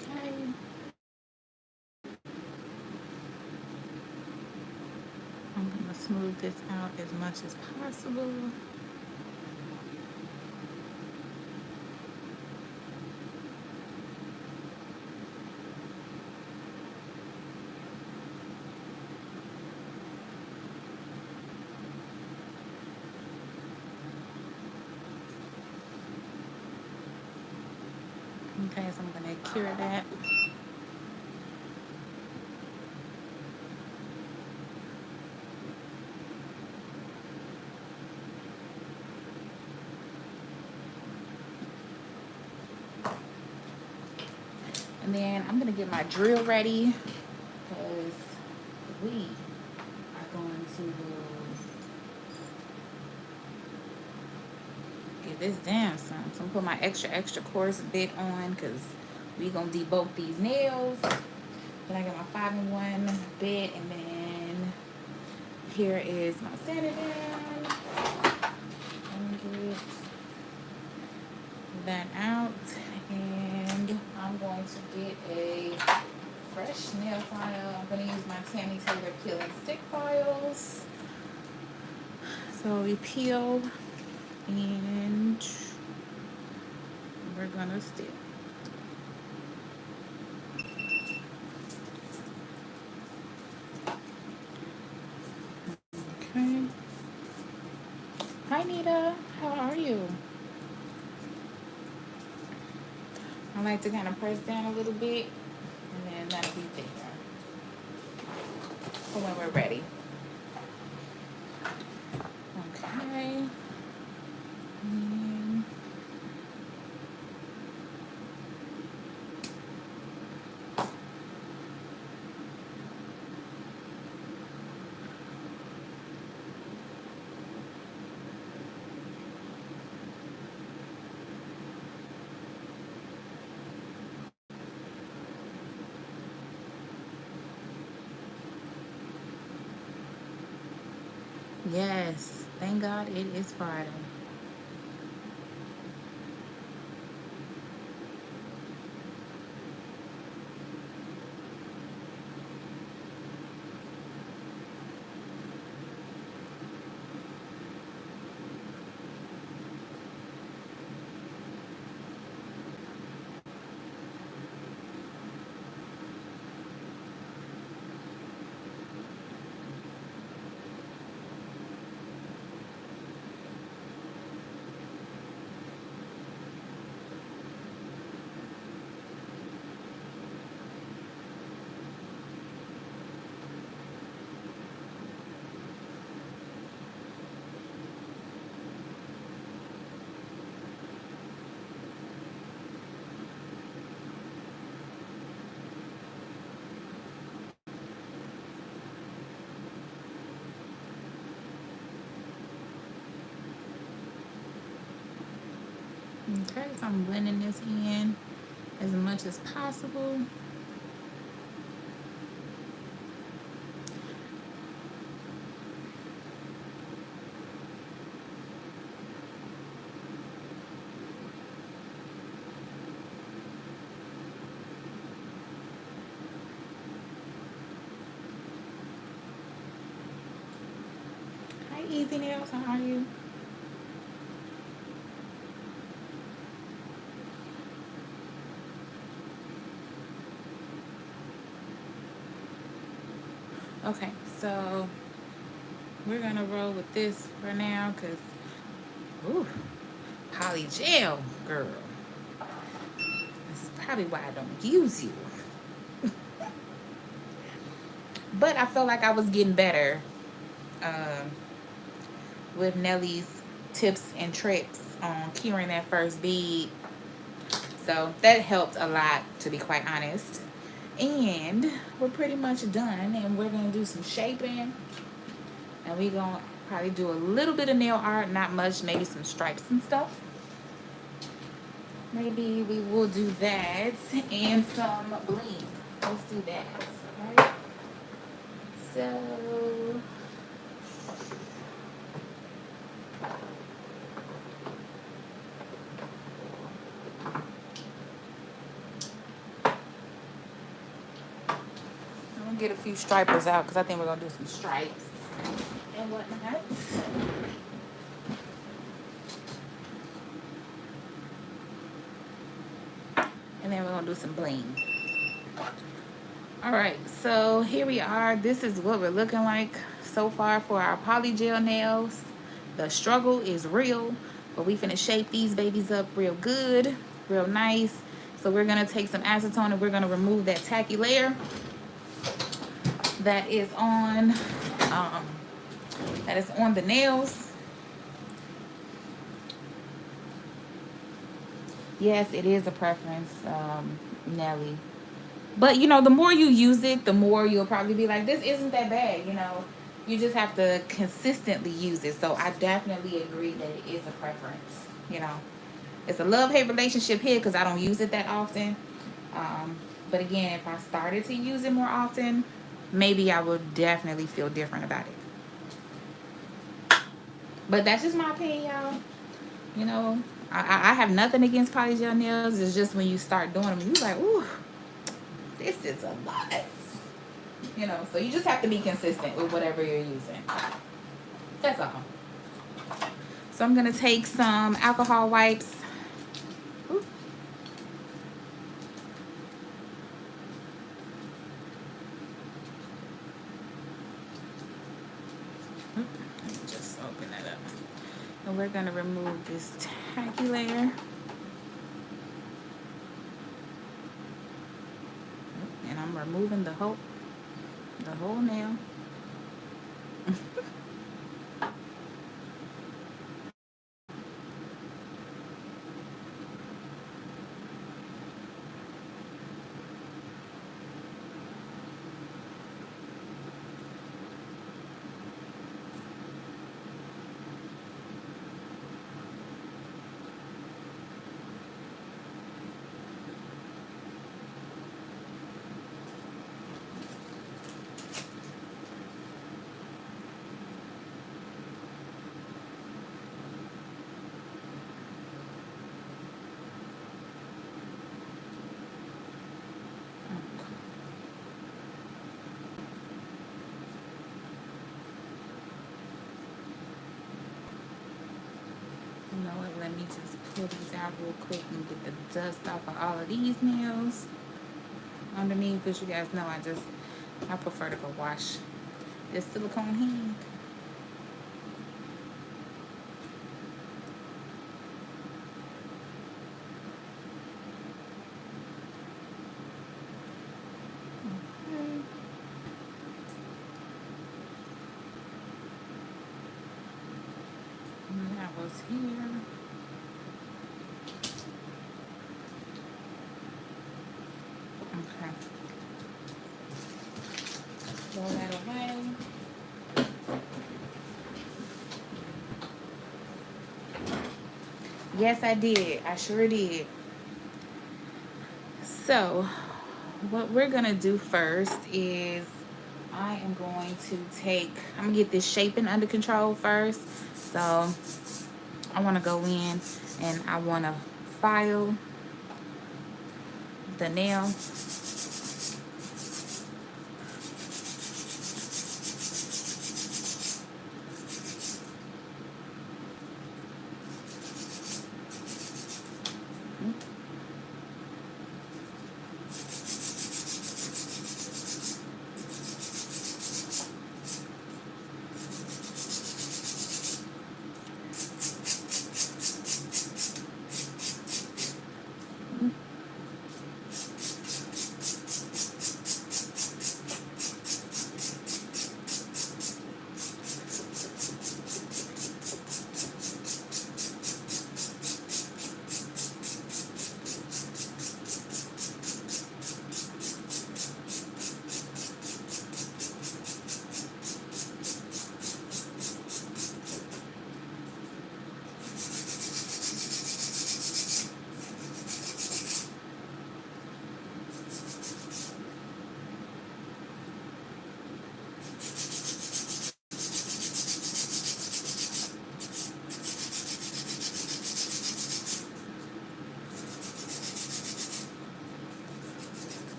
Okay. I'm gonna smooth this out as much as possible. Okay, so I'm gonna cure that. And then I'm gonna get my drill ready because we are going to get this down some. So I'm gonna put my extra coarse bit on because we gonna debulk these nails. Then I got my 5-in-1 bit, and then here is my sanding down. Get that out, and I'm going to get a fresh nail file. I'm going to use my Tammy Taylor peel and stick files. So we peel, and we're going to stick. Okay. Hi, Nita. How are you? I like to kind of press down a little bit, and then that'll be there for when we're ready. Okay. And Yes, thank God it is Friday. Okay, so I'm blending this in as much as possible. Hi, Easy Nails, how are you? Okay, so we're gonna roll with this for now because, ooh, polygel, girl. That's probably why I don't use you. But I felt like I was getting better um, with Nellie's tips and tricks on curing that first bead. So that helped a lot, to be quite honest. And we're pretty much done. And we're going to do some shaping. And we're going to probably do a little bit of nail art. Not much. Maybe some stripes and stuff. Maybe we will do that. And some bling. Let's do that. Right? So... I'm going to get a few stripers out because I think we're going to do some stripes and whatnot. And then we're going to do some bling. All right, so here we are. This is what we're looking like so far for our polygel nails. The struggle is real, but we finna shape these babies up real good, real nice. So we're gonna take some acetone and we're gonna remove that tacky layer that is on the nails. Yes, it is a preference, Nelly. But, you know, the more you use it, the more you'll probably be like, this isn't that bad, you know. You just have to consistently use it. So I definitely agree that it is a preference, you know. It's a love-hate relationship here because I don't use it that often. But again, if I started to use it more often, maybe I would definitely feel different about it. But that's just my opinion, y'all. You know, I have nothing against polygel nails. It's just when you start doing them, you're like, ooh, this is a lot. You know, so you just have to be consistent with whatever you're using. That's all. So I'm going to take some alcohol wipes. Ooh. Let me just open that up. And we're going to remove this tacky layer. And I'm removing the whole nail. let me just pull these out real quick and get the dust off of all of these nails underneath, because you guys know I prefer to go wash this silicone hand. Okay. And that was here. Okay. Throw that away. Yes, I did. I sure did. So, what we're gonna do first is I am going to I'm gonna get this shaping under control first. So, I wanna go in and I wanna file the nail.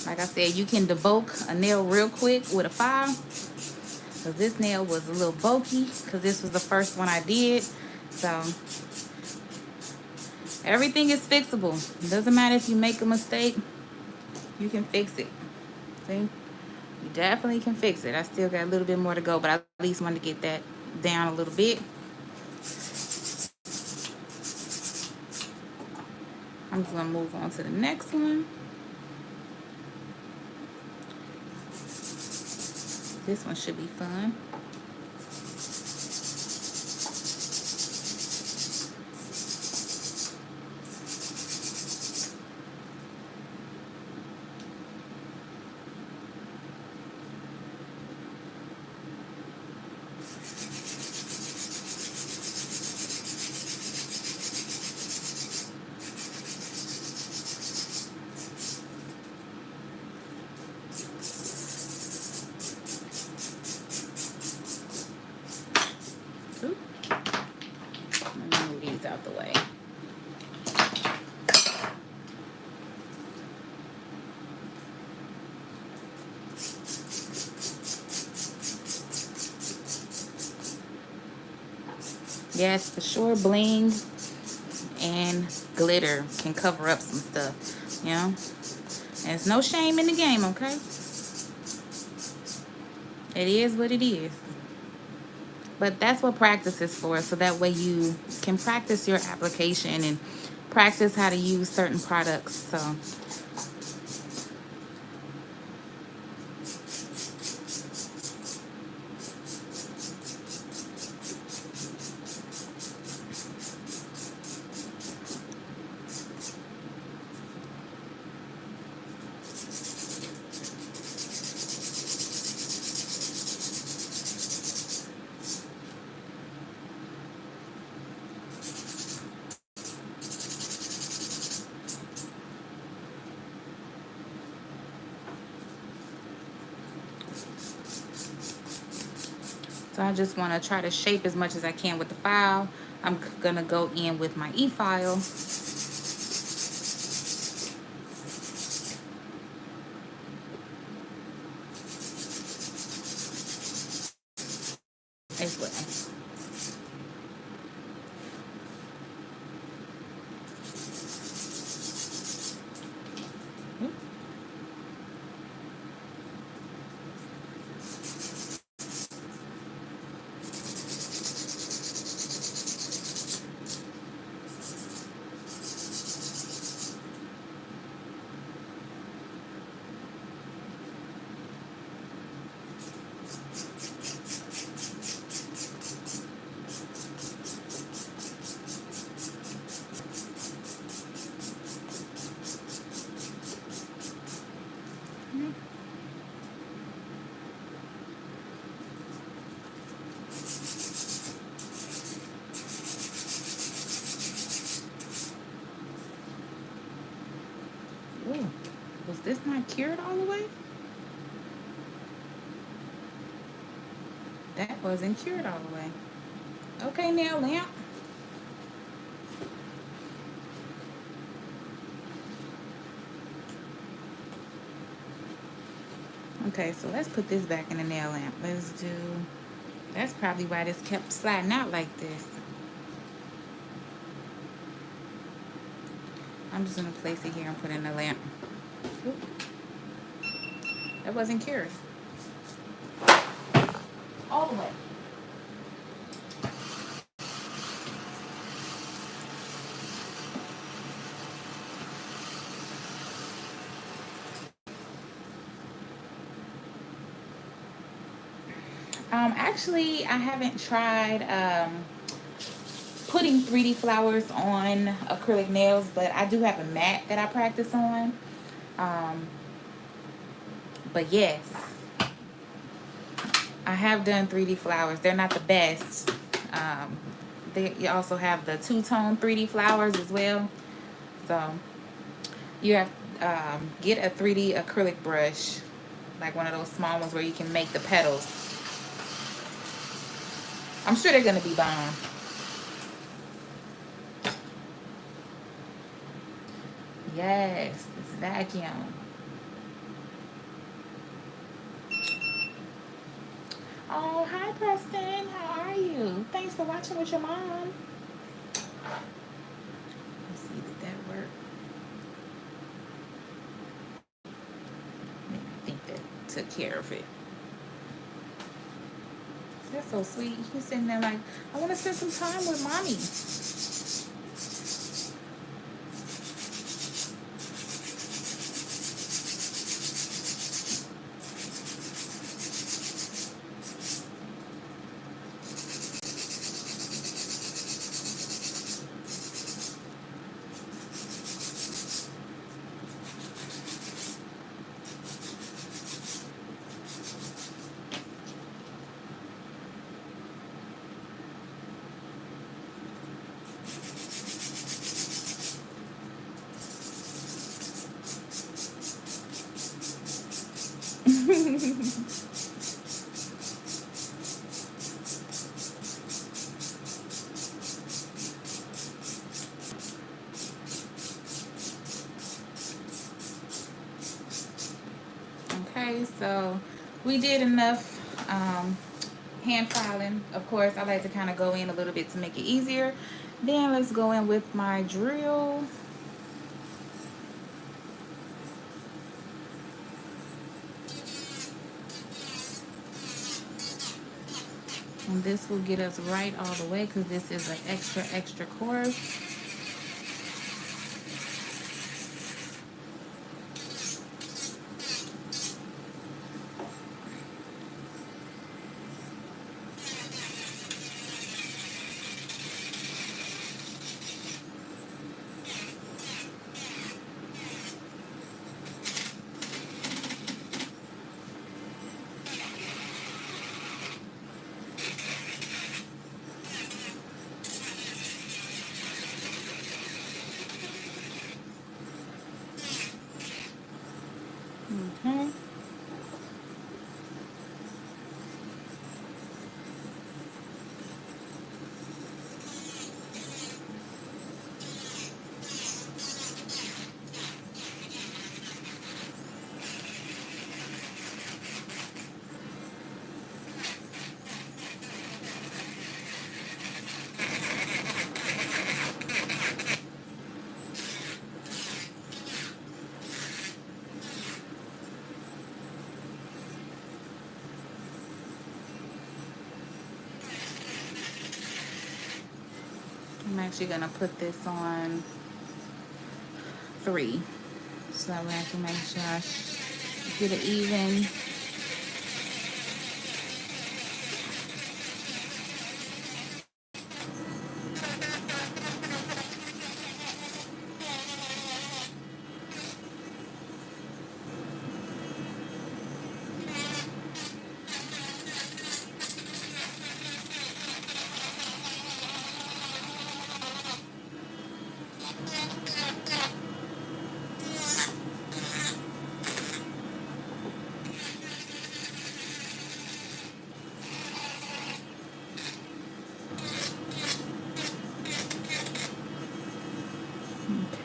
Like I said, you can debulk a nail real quick with a file. So this nail was a little bulky because this was the first one I did. So everything is fixable. It doesn't matter if you make a mistake, you can fix it. See? You definitely can fix it. I still got a little bit more to go, but I at least wanted to get that down a little bit. I'm just gonna move on to the next one. This one should be fun. Oop. Let me move these out the way. Yes, for sure, bling and glitter can cover up some stuff, you know? And there's no shame in the game, okay? It is what it is. But that's what practice is for, so that way you can practice your application and practice how to use certain products. So So I just want to try to shape as much as I can with the file. I'm gonna go in with my e-file as well. Ooh, was this not cured all the way? That wasn't cured all the way. Okay, nail lamp. Okay, so let's put this back in the nail lamp. Let's do, that's probably why this kept sliding out like this. I'm just gonna place it here and put it in the lamp. Oop. That wasn't cured. All the way. Actually, I haven't tried putting 3D flowers on acrylic nails, but I do have a mat that I practice on. But yes, I have done 3D flowers. They're not the best. You also have the two-tone 3D flowers as well. So you have get a 3D acrylic brush, like one of those small ones where you can make the petals. I'm sure they're gonna be bomb. Yes, this vacuum. Oh, hi Preston. How are you? Thanks for watching with your mom. Let's see, did that work? I think that took care of it. That's so sweet. He's sitting there like, I want to spend some time with mommy. Okay, so we did enough hand filing. Of course, I like to kind of go in a little bit to make it easier. Then let's go in with my drill. And this will get us right all the way because this is an extra coarse. Okay. I'm actually gonna put this on 3, so that way I can make sure I get it even.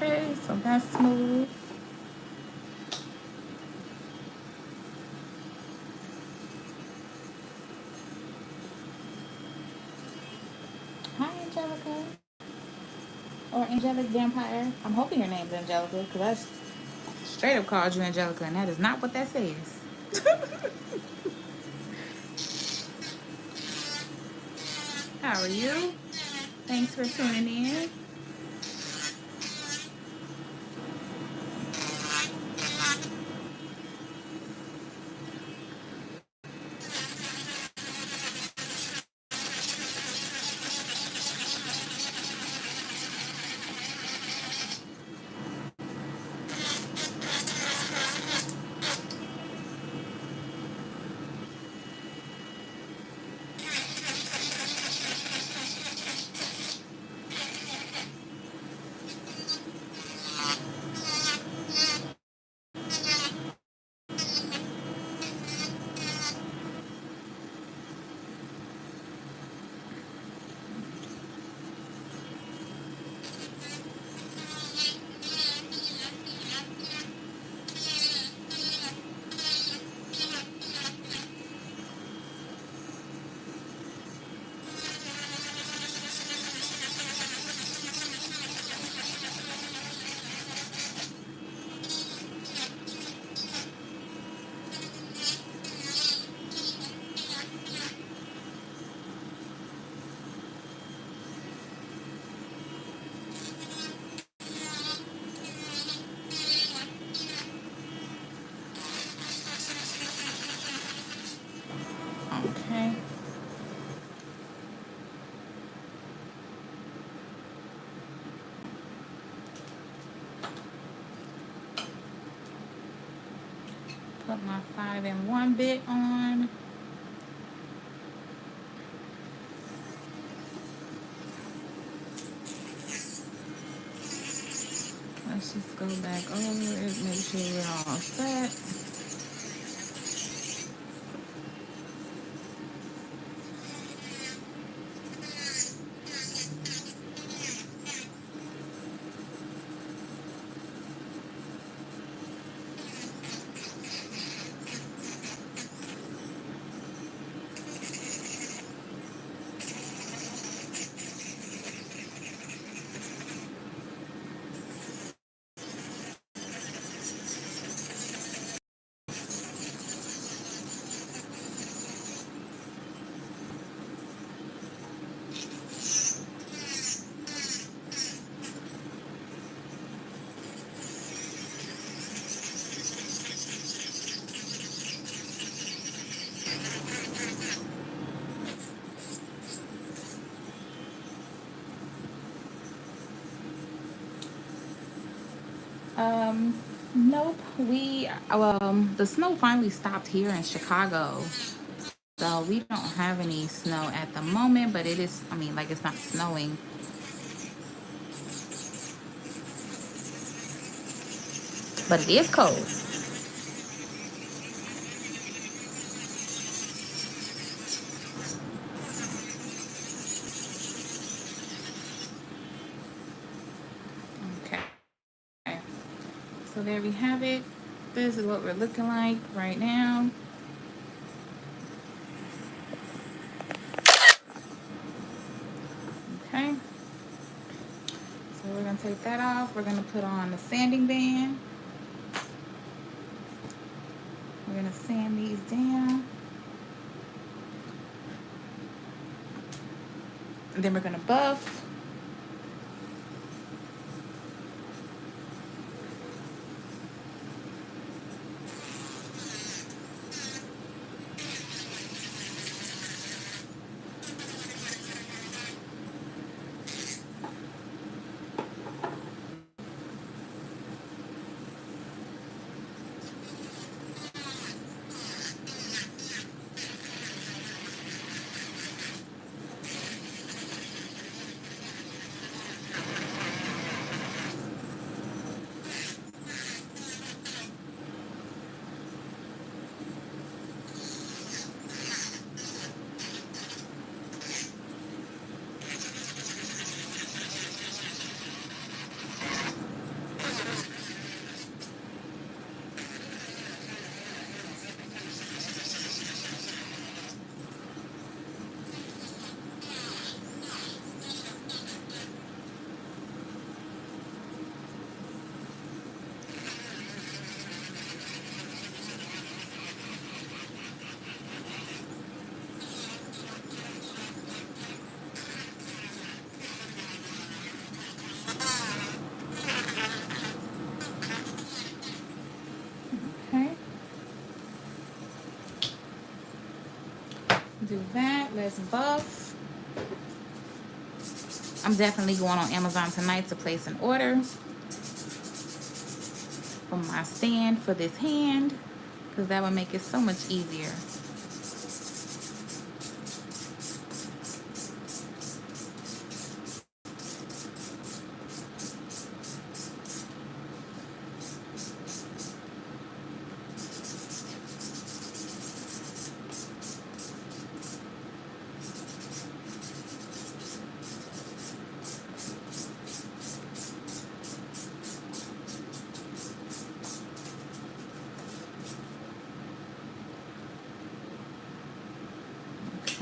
Okay, so that's smooth. Hi, Angelica. Or Angelic Vampire. I'm hoping your name's Angelica, because I straight up called you Angelica, and that is not what that says. How are you? Thanks for tuning in. Okay. Put my 5-in-1 bit on. Let's just go back over it, make sure we're all set. Nope. The snow finally stopped here in Chicago. So we don't have any snow at the moment, but it is, I mean, like it's not snowing. But it is cold. Okay. So there we have it. This is what we're looking like right now. Okay. So we're going to take that off. We're going to put on the sanding band. We're going to sand these down. And then we're going to buff. do that. Let's buff. I'm definitely going on Amazon tonight to place an order for my stand for this hand, because that would make it so much easier.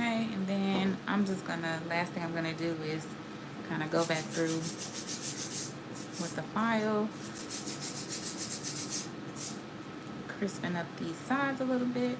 Okay, and then I'm just gonna, last thing I'm gonna do is kind of go back through with the file, crisping up these sides a little bit.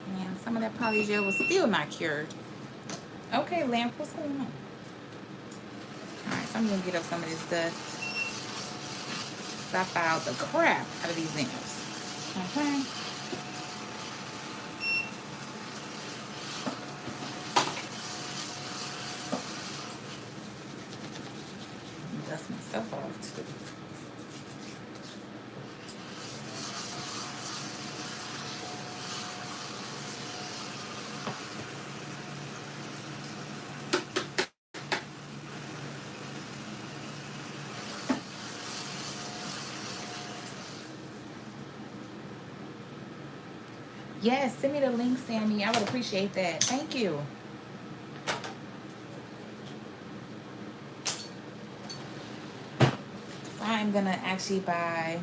And some of that polygel was still not cured. Okay, lamp, what's going on? Alright, so I'm gonna get up some of this dust. So I filed the crap out of these nails. Okay. Dust myself off too. Yes, send me the link, Sammy. I would appreciate that. Thank you. I'm gonna actually buy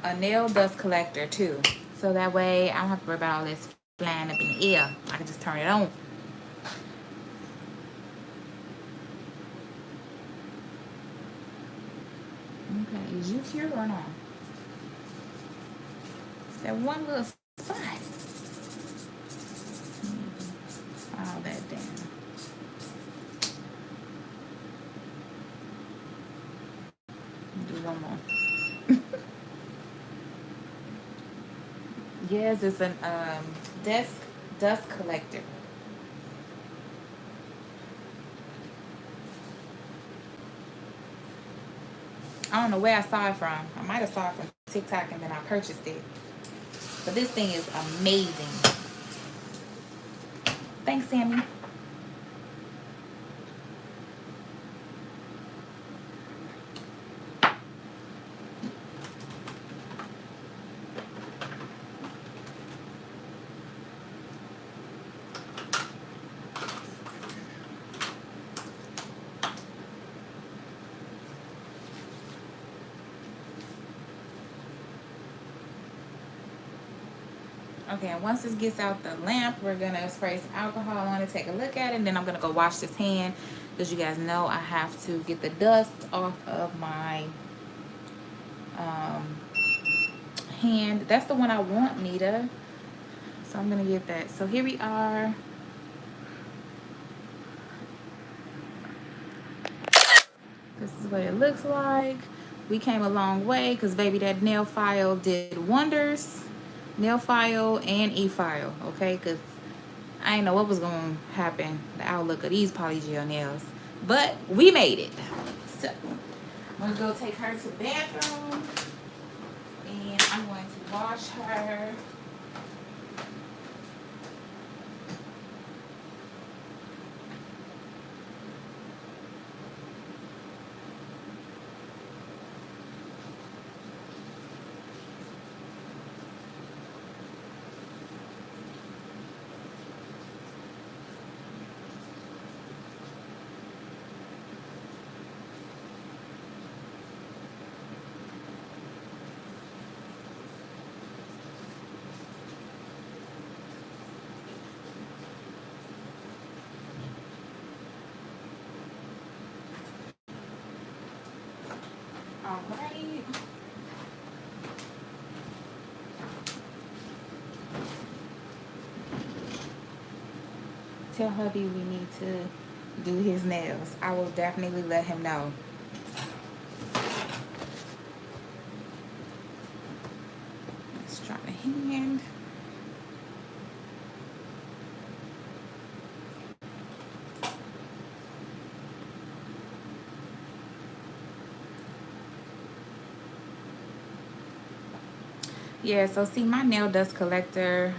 a nail dust collector too, so that way I don't have to worry about all this flying up in the air. I can just turn it on. Okay, is you here or not? It's that one little spot. File that down. Do one more. Yes, it's an dust collector. I don't know where I saw it from. I might have saw it from TikTok and then I purchased it. But this thing is amazing. Thanks, Sammy. Okay, and once this gets out the lamp, we're gonna spray some alcohol on it, take a look at it, and then I'm gonna go wash this hand, because you guys know I have to get the dust off of my hand. That's the one I want, Nita. So I'm gonna get that. So here we are. This is what it looks like. We came a long way because, baby, that nail file did wonders. Nail file and e-file, okay? Because I didn't know what was going to happen, the outlook of these polygel nails. But we made it. So, I'm going to go take her to the bathroom. And I'm going to wash her. All right. Tell hubby we need to do his nails. I will definitely let him know. Let's try the hand. Yeah, so see, my nail dust collector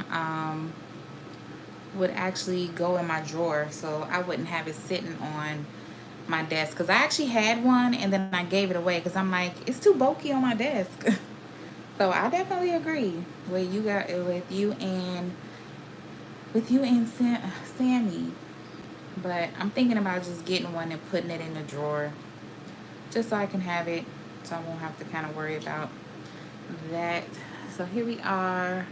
would actually go in my drawer, so I wouldn't have it sitting on my desk. Because I actually had one, and then I gave it away because I'm like, it's too bulky on my desk. So I definitely agree with you and Sammy. But I'm thinking about just getting one and putting it in the drawer, just so I can have it, so I won't have to kind of worry about that. So here we are,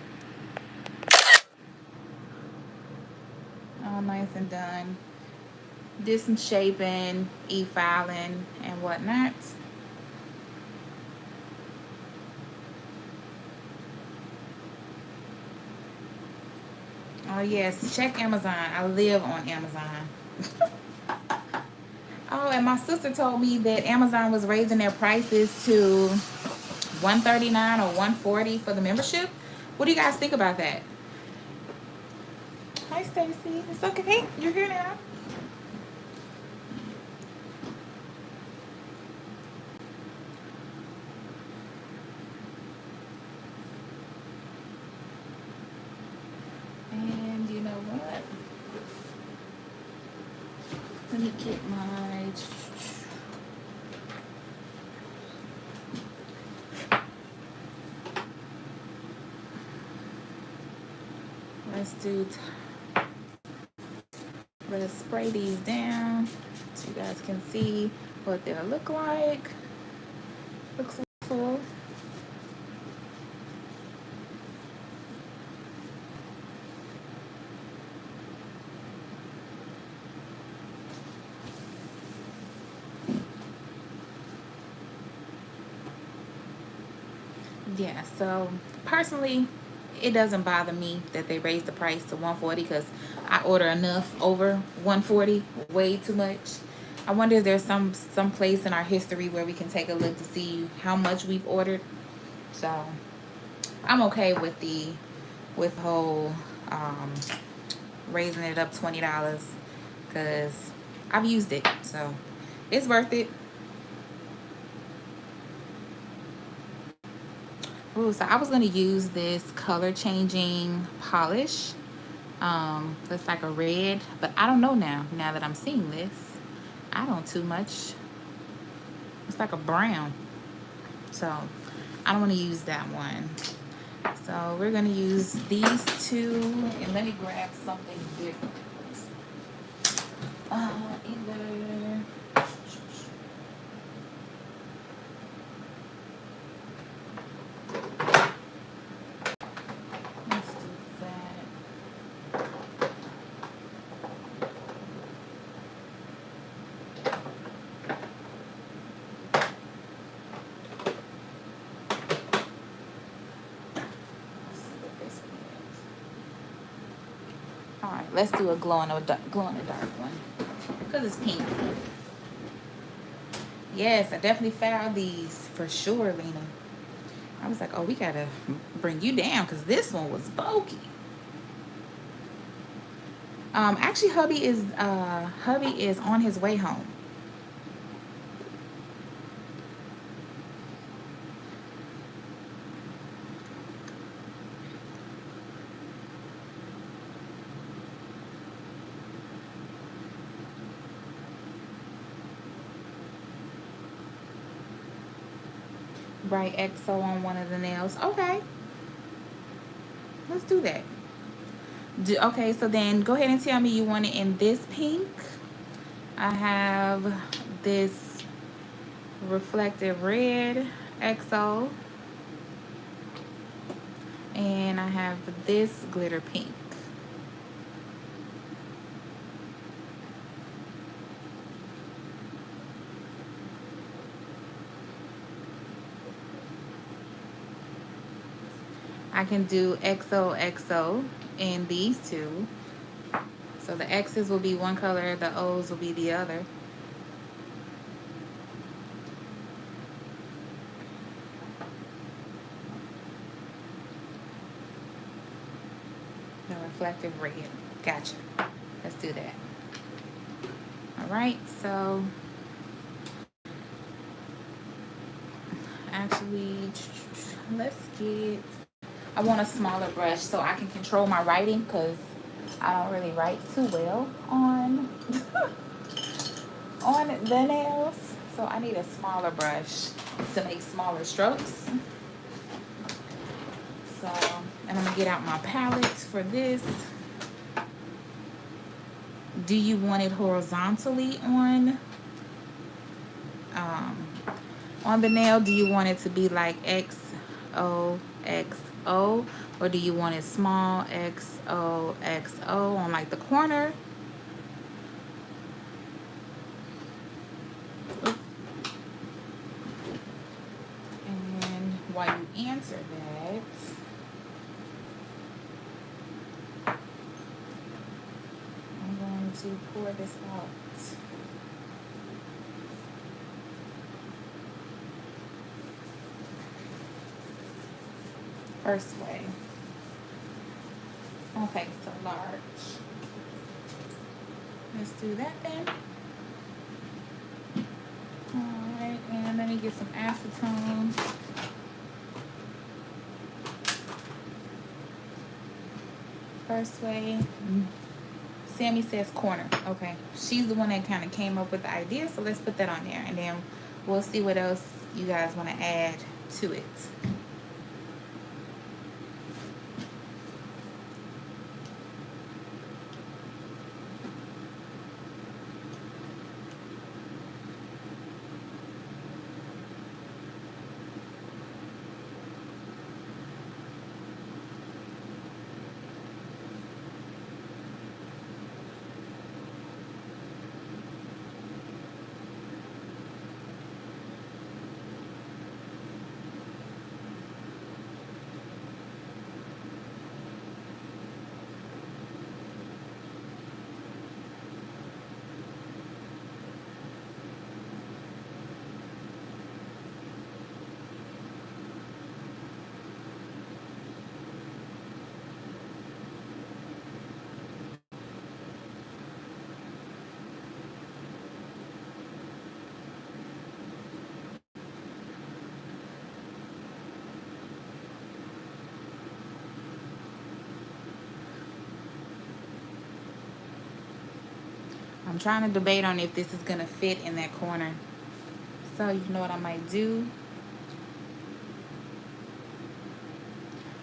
all nice and done. Did some shaping, e-filing, and whatnot. Oh yes, check Amazon. I live on Amazon. Oh, and my sister told me that Amazon was raising their prices to $139 or $140 for the membership. What do you guys think about that? Hi, Stacy. It's okay. You're here now. And you know what? Let me get my... Let's spray these down so you guys can see what they'll look like. Looks full. Yeah, so personally, it doesn't bother me that they raised the price to $140 because I order enough over $140, way too much. I wonder if there's some place in our history where we can take a look to see how much we've ordered. So I'm okay with the whole raising it up $20 because I've used it, so it's worth it. Ooh, so I was going to use this color changing polish. That's like a red, but I don't know now that I'm seeing this. I don't too much. It's like a brown. So I don't want to use that one. So we're going to use these two, and let me grab something different. Either... Alright, let's do a glow in the dark one. Because it's pink. Yes, I definitely found these for sure, Lena. I was like, oh, we gotta bring you down because this one was bulky. Actually, hubby is on his way home. Bright XO on one of the nails. Okay, let's do that. Okay, so then go ahead and tell me you want it in this pink. I have this reflective red XO, and I have this glitter pink. I can do XOXO in these two. So the X's will be one color, the O's will be the other. The reflective red. Gotcha. Let's do that. All right, so actually, let's get, I want a smaller brush so I can control my writing because I don't really write too well on on the nails. So I need a smaller brush to make smaller strokes. So, and I'm gonna get out my palette for this. Do you want it horizontally um, on the nail? Do you want it to be like XOXO, or do you want it small XOXO on like the corner? And while you answer that, I'm going to pour this out. First way. Okay, so large. Let's do that then. Alright, and let me get some acetone. First way. Sammy says corner. Okay. She's the one that kind of came up with the idea, so let's put that on there. And then we'll see what else you guys want to add to it. I'm trying to debate on if this is going to fit in that corner. So you know what I might do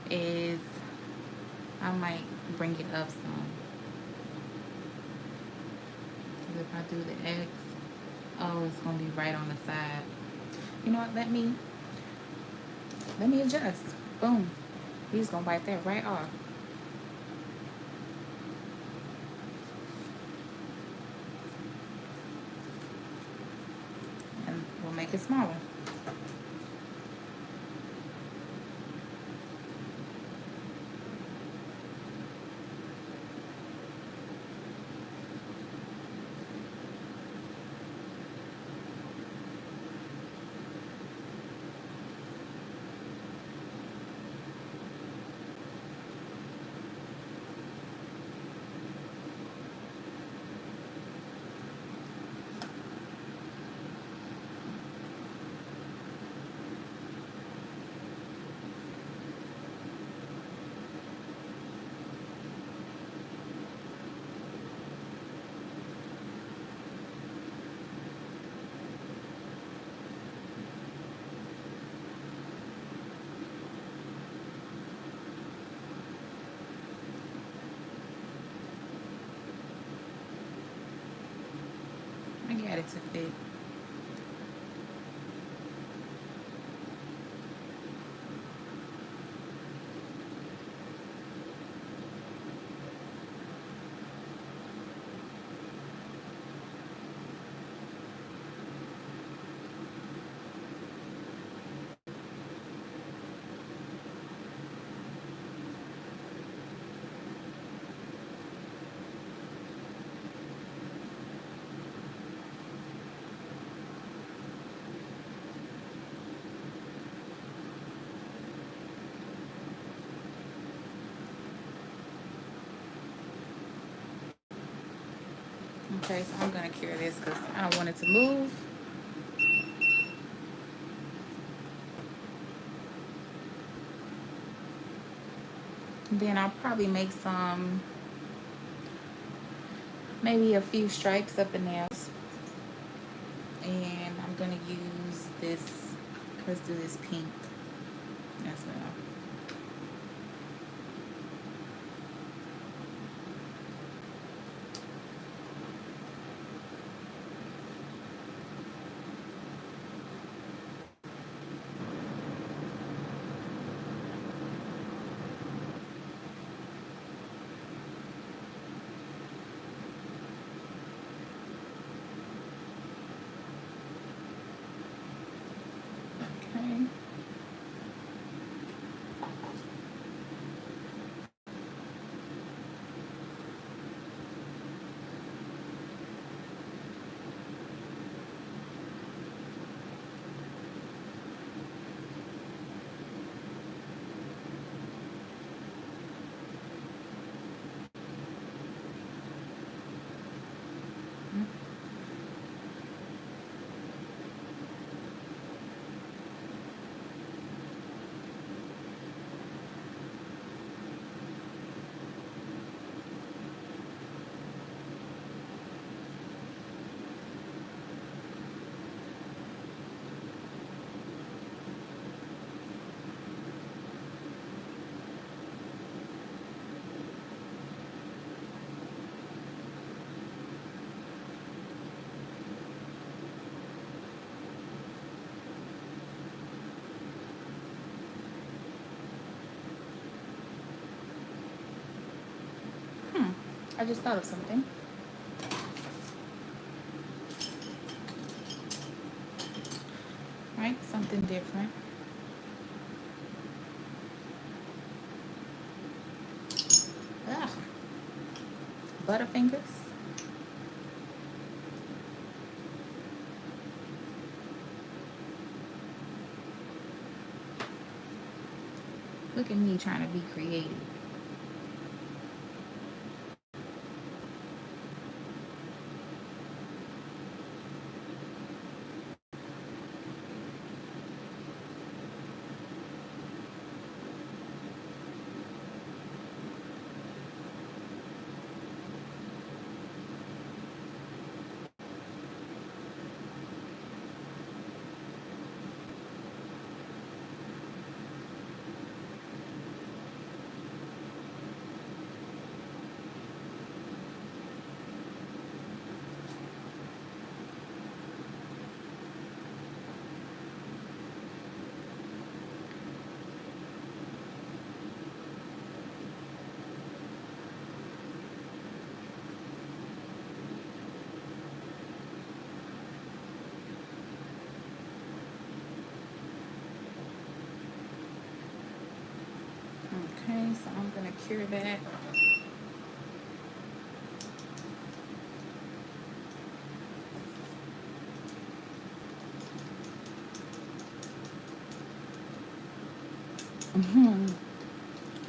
is I might bring it up some. If I do the X, oh, it's going to be right on the side. You know what? Let me adjust. Boom. He's going to bite that right off. And we'll make it smaller. had it to fit. Okay, so I'm gonna cure this because I don't want it to move. Then I'll probably make some, maybe a few stripes up the nails. And I'm gonna use this, let's do this pink as well. Okay. I just thought of something. Right? Something different. Ugh. Butterfingers. Look at me trying to be creative. Okay, so I'm gonna cure that.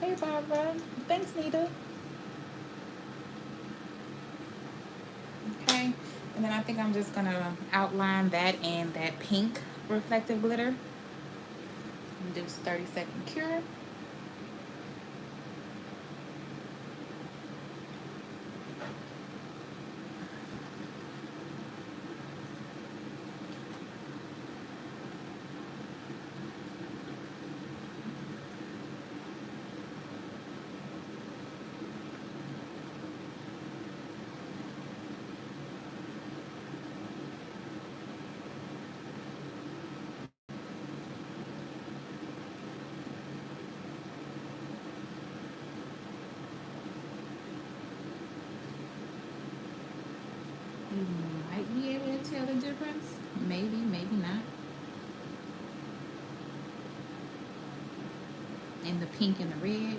Hey, Barbara. Thanks, Nita. Okay, and then I think I'm just gonna outline that and that pink reflective glitter. And do 30-second cure. You might be able to tell the difference. Maybe, maybe not. In the pink and the red.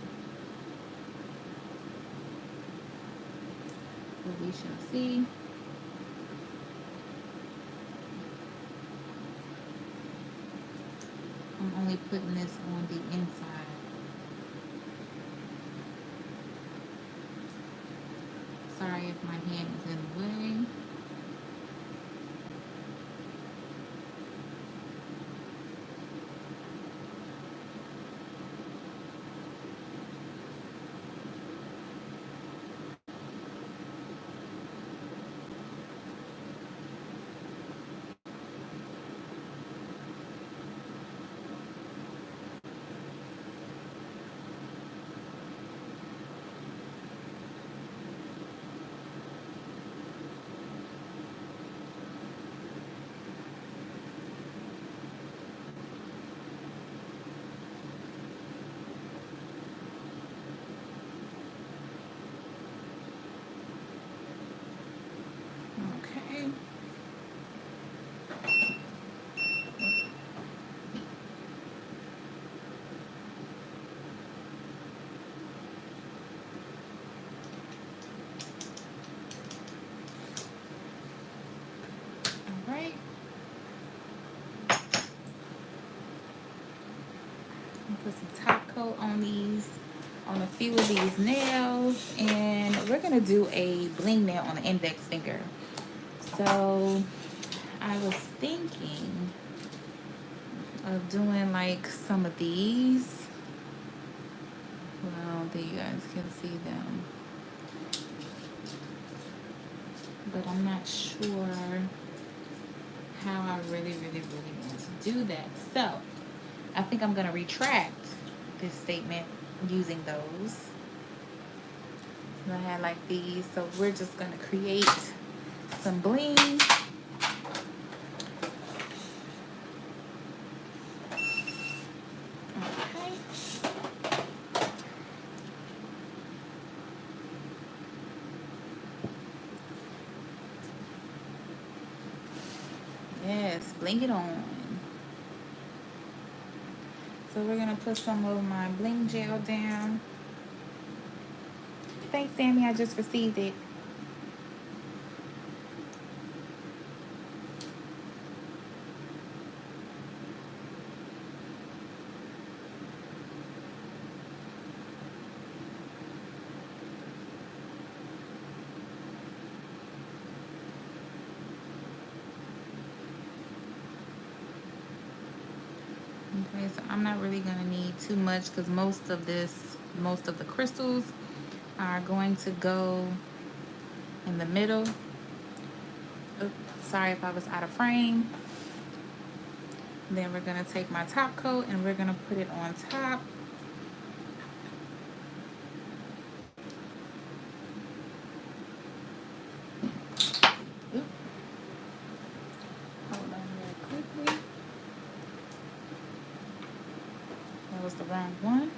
But we shall see. I'm only putting this on the inside. Sorry if my hand is in the way. Okay. All right. Put some top coat on these, on a few of these nails, and we're gonna do a bling nail on the index finger. So I was thinking of doing like some of these. Well, there you guys can see them, but I'm not sure how I really want to do that. So I think I'm gonna retract this statement using those. I had like these, so we're just gonna create some bling. Okay. Yes, bling it on. So we're gonna put some of my bling gel down. Thanks, Sammy, I just received it. Okay, so I'm not really gonna need too much because most of the crystals are going to go in the middle. Oops, sorry if I was out of frame. Then we're gonna take my top coat and we're gonna put it on top. Oops. Hold on real quickly. That was the wrong one.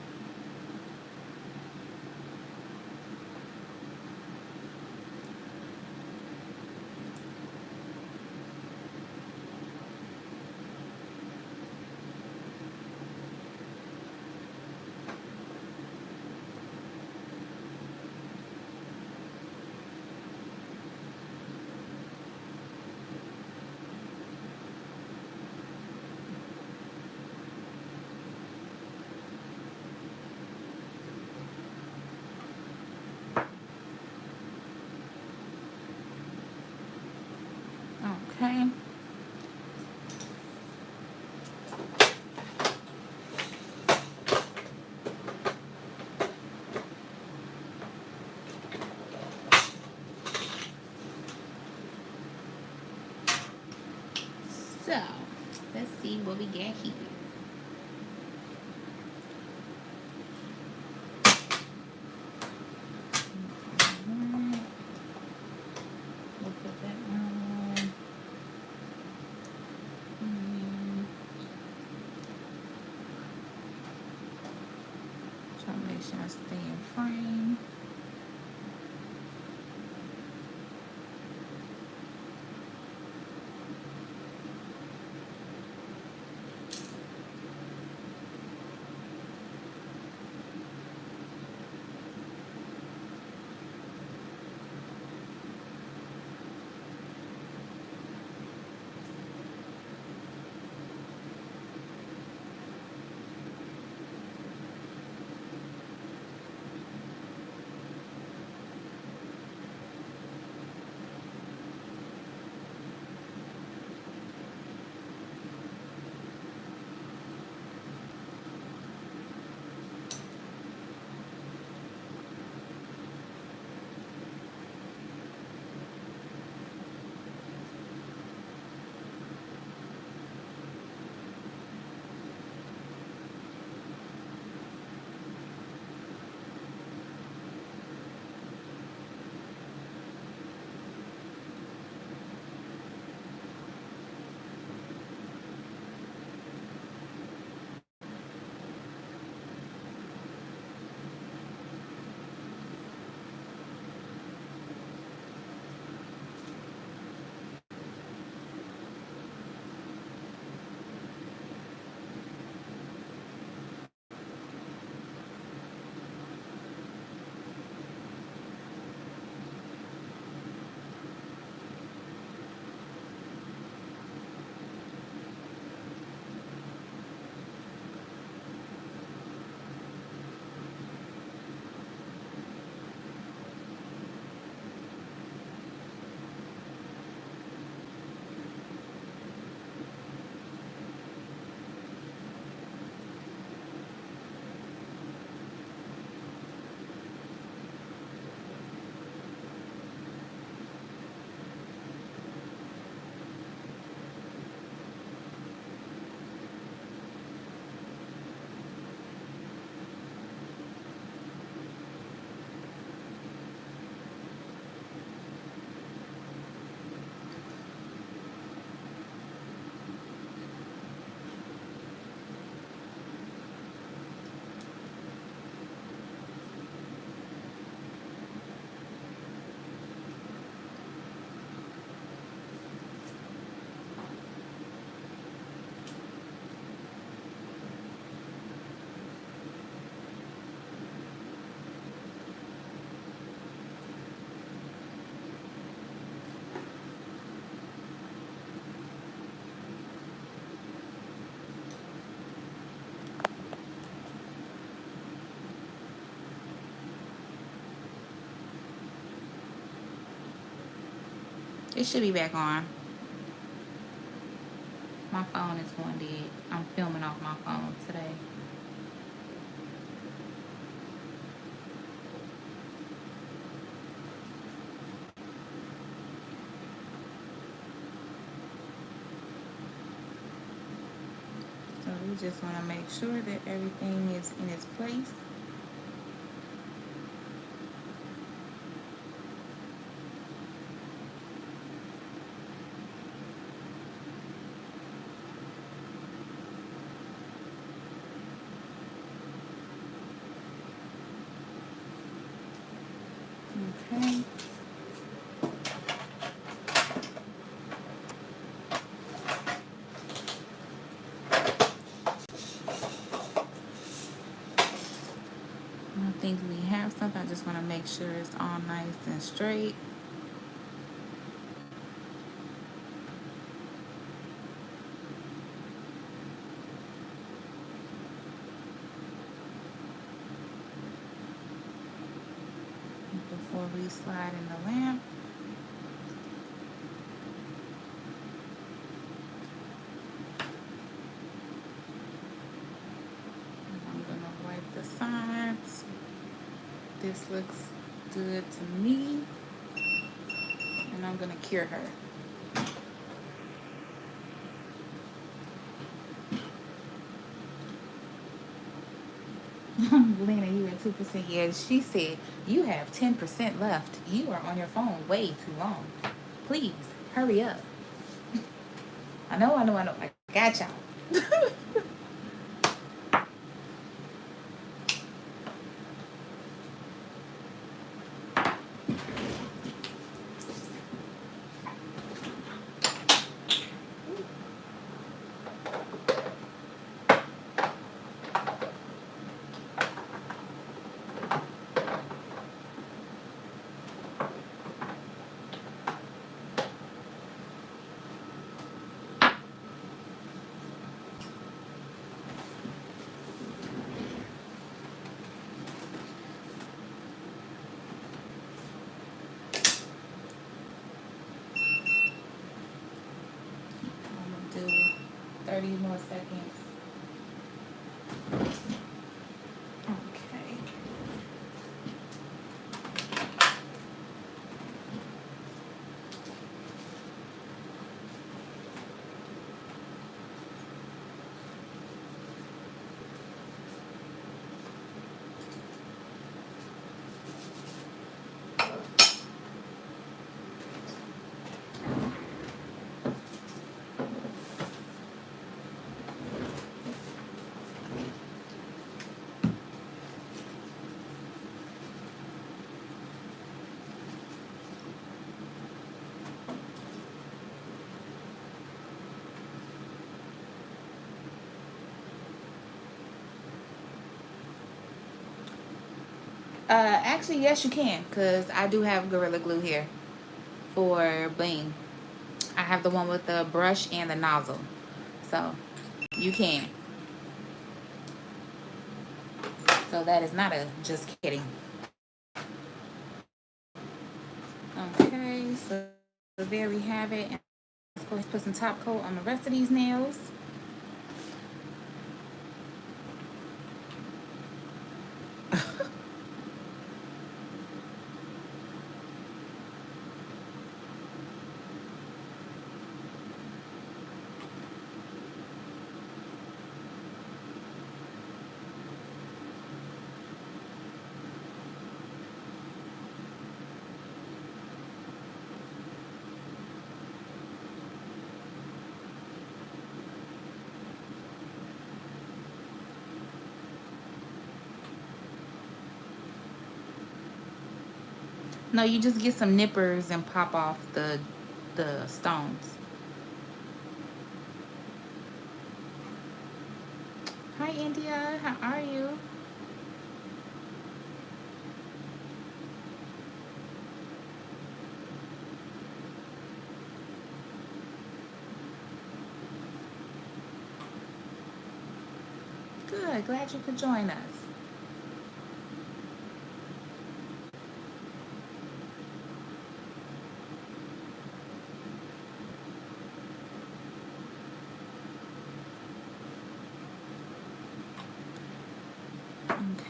Okay. So, let's see what we get here. We'll put that on. Try to make sure I stay in frame. It should be back on. My phone is going dead. I'm filming off my phone today. So we just want to make sure that everything is in its place. Okay. I think we have something. I just want to make sure it's all nice and straight. Before we slide in the lamp. I'm going to wipe the sides. This looks good to me. And I'm going to cure her. Lena, you at 2%. Yeah, she said, you have 10% left. You are on your phone way too long. Please, hurry up. I know. I got y'all. I'm going to do 30 more seconds. Okay. Actually, yes, you can, because I do have Gorilla Glue here for Bling. I have the one with the brush and the nozzle. So, you can. So, that is not a just kidding. Okay, so there we have it. And let's go put some top coat on the rest of these nails. No, you just get some nippers and pop off the stones. Hi, India. How are you? Good. Glad you could join us.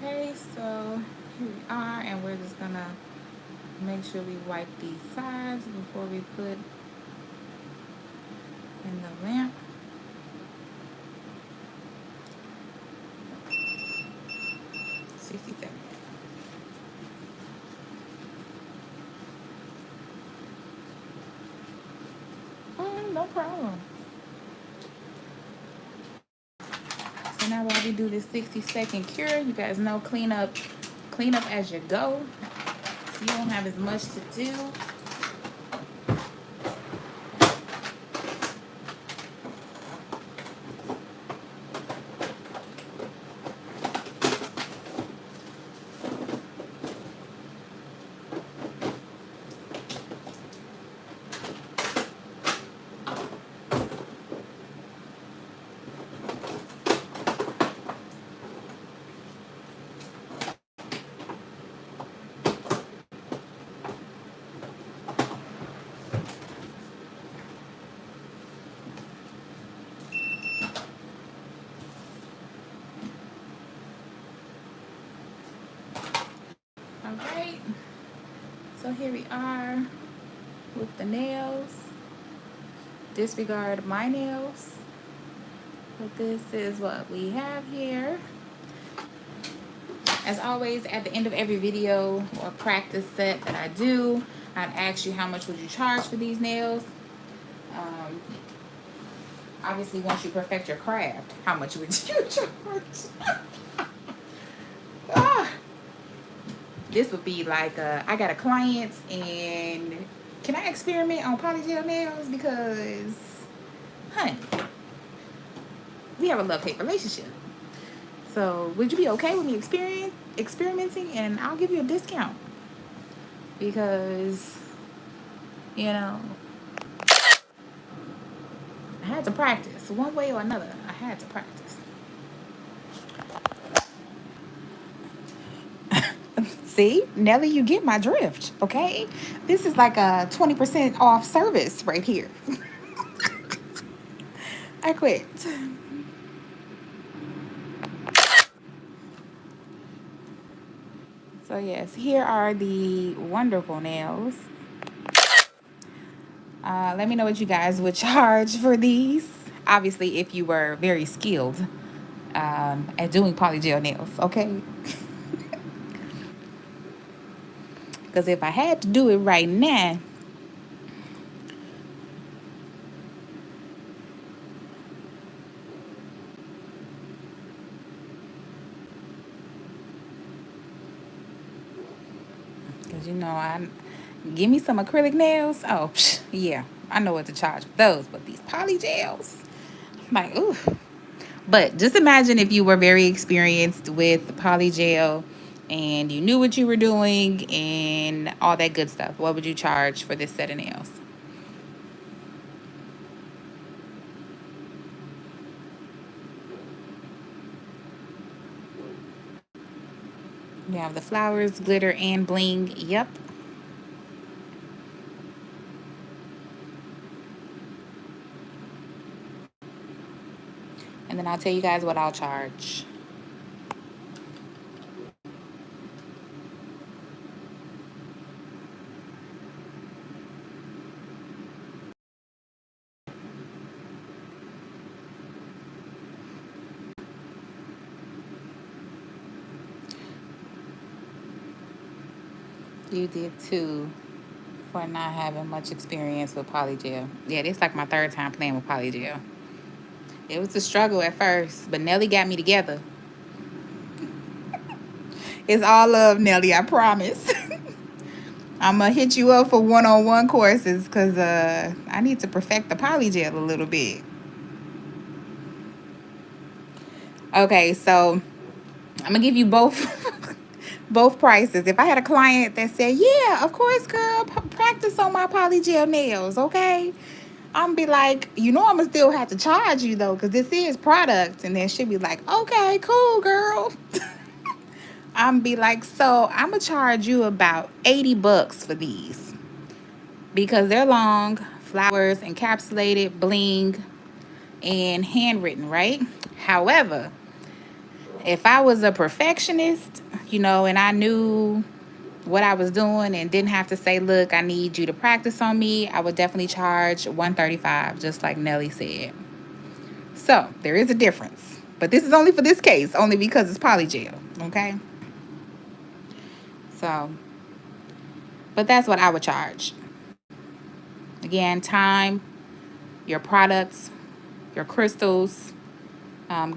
Okay, so here we are, and we're just gonna make sure we wipe these sides before we put in the lamp. $67. No problem. So now while we do this 60-second cure, you guys know clean up as you go. So you don't have as much to do. Alright, so here we are with the nails. Disregard my nails. But this is what we have here. As always, at the end of every video or practice set that I do, I'd ask you how much would you charge for these nails. Obviously, once you perfect your craft, how much would you charge? Ah. This would be like, I got a client and can I experiment on polygel nails? Because, honey, we have a love-hate relationship. So would you be okay with me experimenting? And I'll give you a discount. Because, you know, I had to practice. One way or another, I had to practice. See, Nelly, you get my drift, okay? This is like a 20% off service right here. I quit. So yes, here are the wonderful nails. Let me know what you guys would charge for these. Obviously, if you were very skilled at doing polygel nails, okay? Because if I had to do it right now, because you know, I give me some acrylic nails. Oh, yeah, I know what to charge for those. But these polygels, I'm like, ooh. But just imagine if you were very experienced with polygel and you knew what you were doing and all that good stuff. What would you charge for this set of nails? You have the flowers, glitter, and bling. Yep. And then I'll tell you guys what I'll charge. You did too, for not having much experience with polygel. Yeah, this is like my third time playing with polygel. It was a struggle at first, but Nelly got me together. It's all love, Nelly, I promise. I'm going to hit you up for one-on-one courses because I need to perfect the polygel a little bit. Okay, so I'm going to give you both prices. If I had a client that said, yeah, of course, girl, practice on my polygel nails, okay? I'm going to be like, you know, I'm going to still have to charge you, though, because this is product. And then she'll be like, okay, cool, girl. I'm be like, so I'm gonna charge you about $80 for these because they're long, flowers, encapsulated, bling, and handwritten, right? However, If I was a perfectionist, you know, and I knew what I was doing and didn't have to say, look, I need you to practice on me, I would definitely charge $135, just like Nelly said. So there is a difference. But this is only for this case, only because it's polygel. Okay? So, but that's what I would charge. Again, time, your products, your crystals.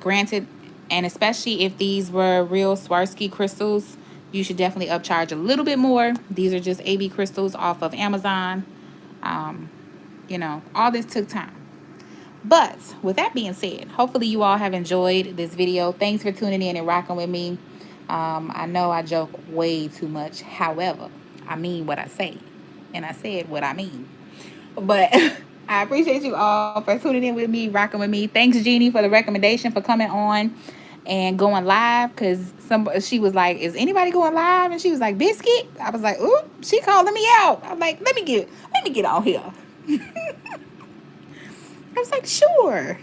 Granted, and especially if these were real Swarovski crystals, you should definitely upcharge a little bit more. These are just AB crystals off of Amazon. Um, you know, all this took time. But with that being said, hopefully you all have enjoyed this video. Thanks for tuning in and rocking with me. I know I joke way too much. However, I mean what I say. And I said what I mean. But I appreciate you all for tuning in with me, rocking with me. Thanks, Jeannie, for the recommendation for coming on and going live. Because she was like, is anybody going live? And she was like, Biscuit. I was like, ooh, she calling me out. I'm like, let me get on here. I was like, sure.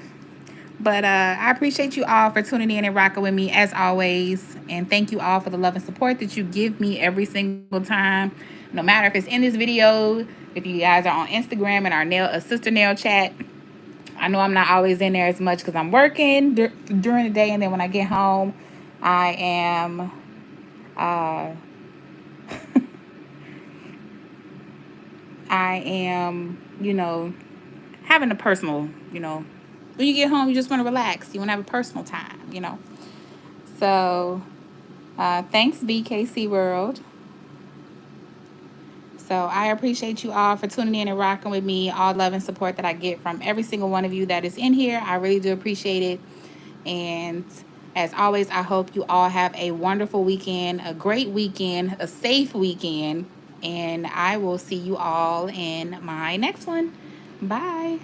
But I appreciate you all for tuning in and rocking with me as always. And thank you all for the love and support that you give me every single time. No matter if it's in this video, if you guys are on Instagram and our sister nail chat. I know I'm not always in there as much because I'm working during the day. And then when I get home, I am... I am, you know, having a personal, you know, when you get home, you just want to relax. You want to have a personal time, you know. So, thanks, BKC World. So, I appreciate you all for tuning in and rocking with me. All love and support that I get from every single one of you that is in here. I really do appreciate it. And as always, I hope you all have a wonderful weekend, a great weekend, a safe weekend. And I will see you all in my next one. Bye.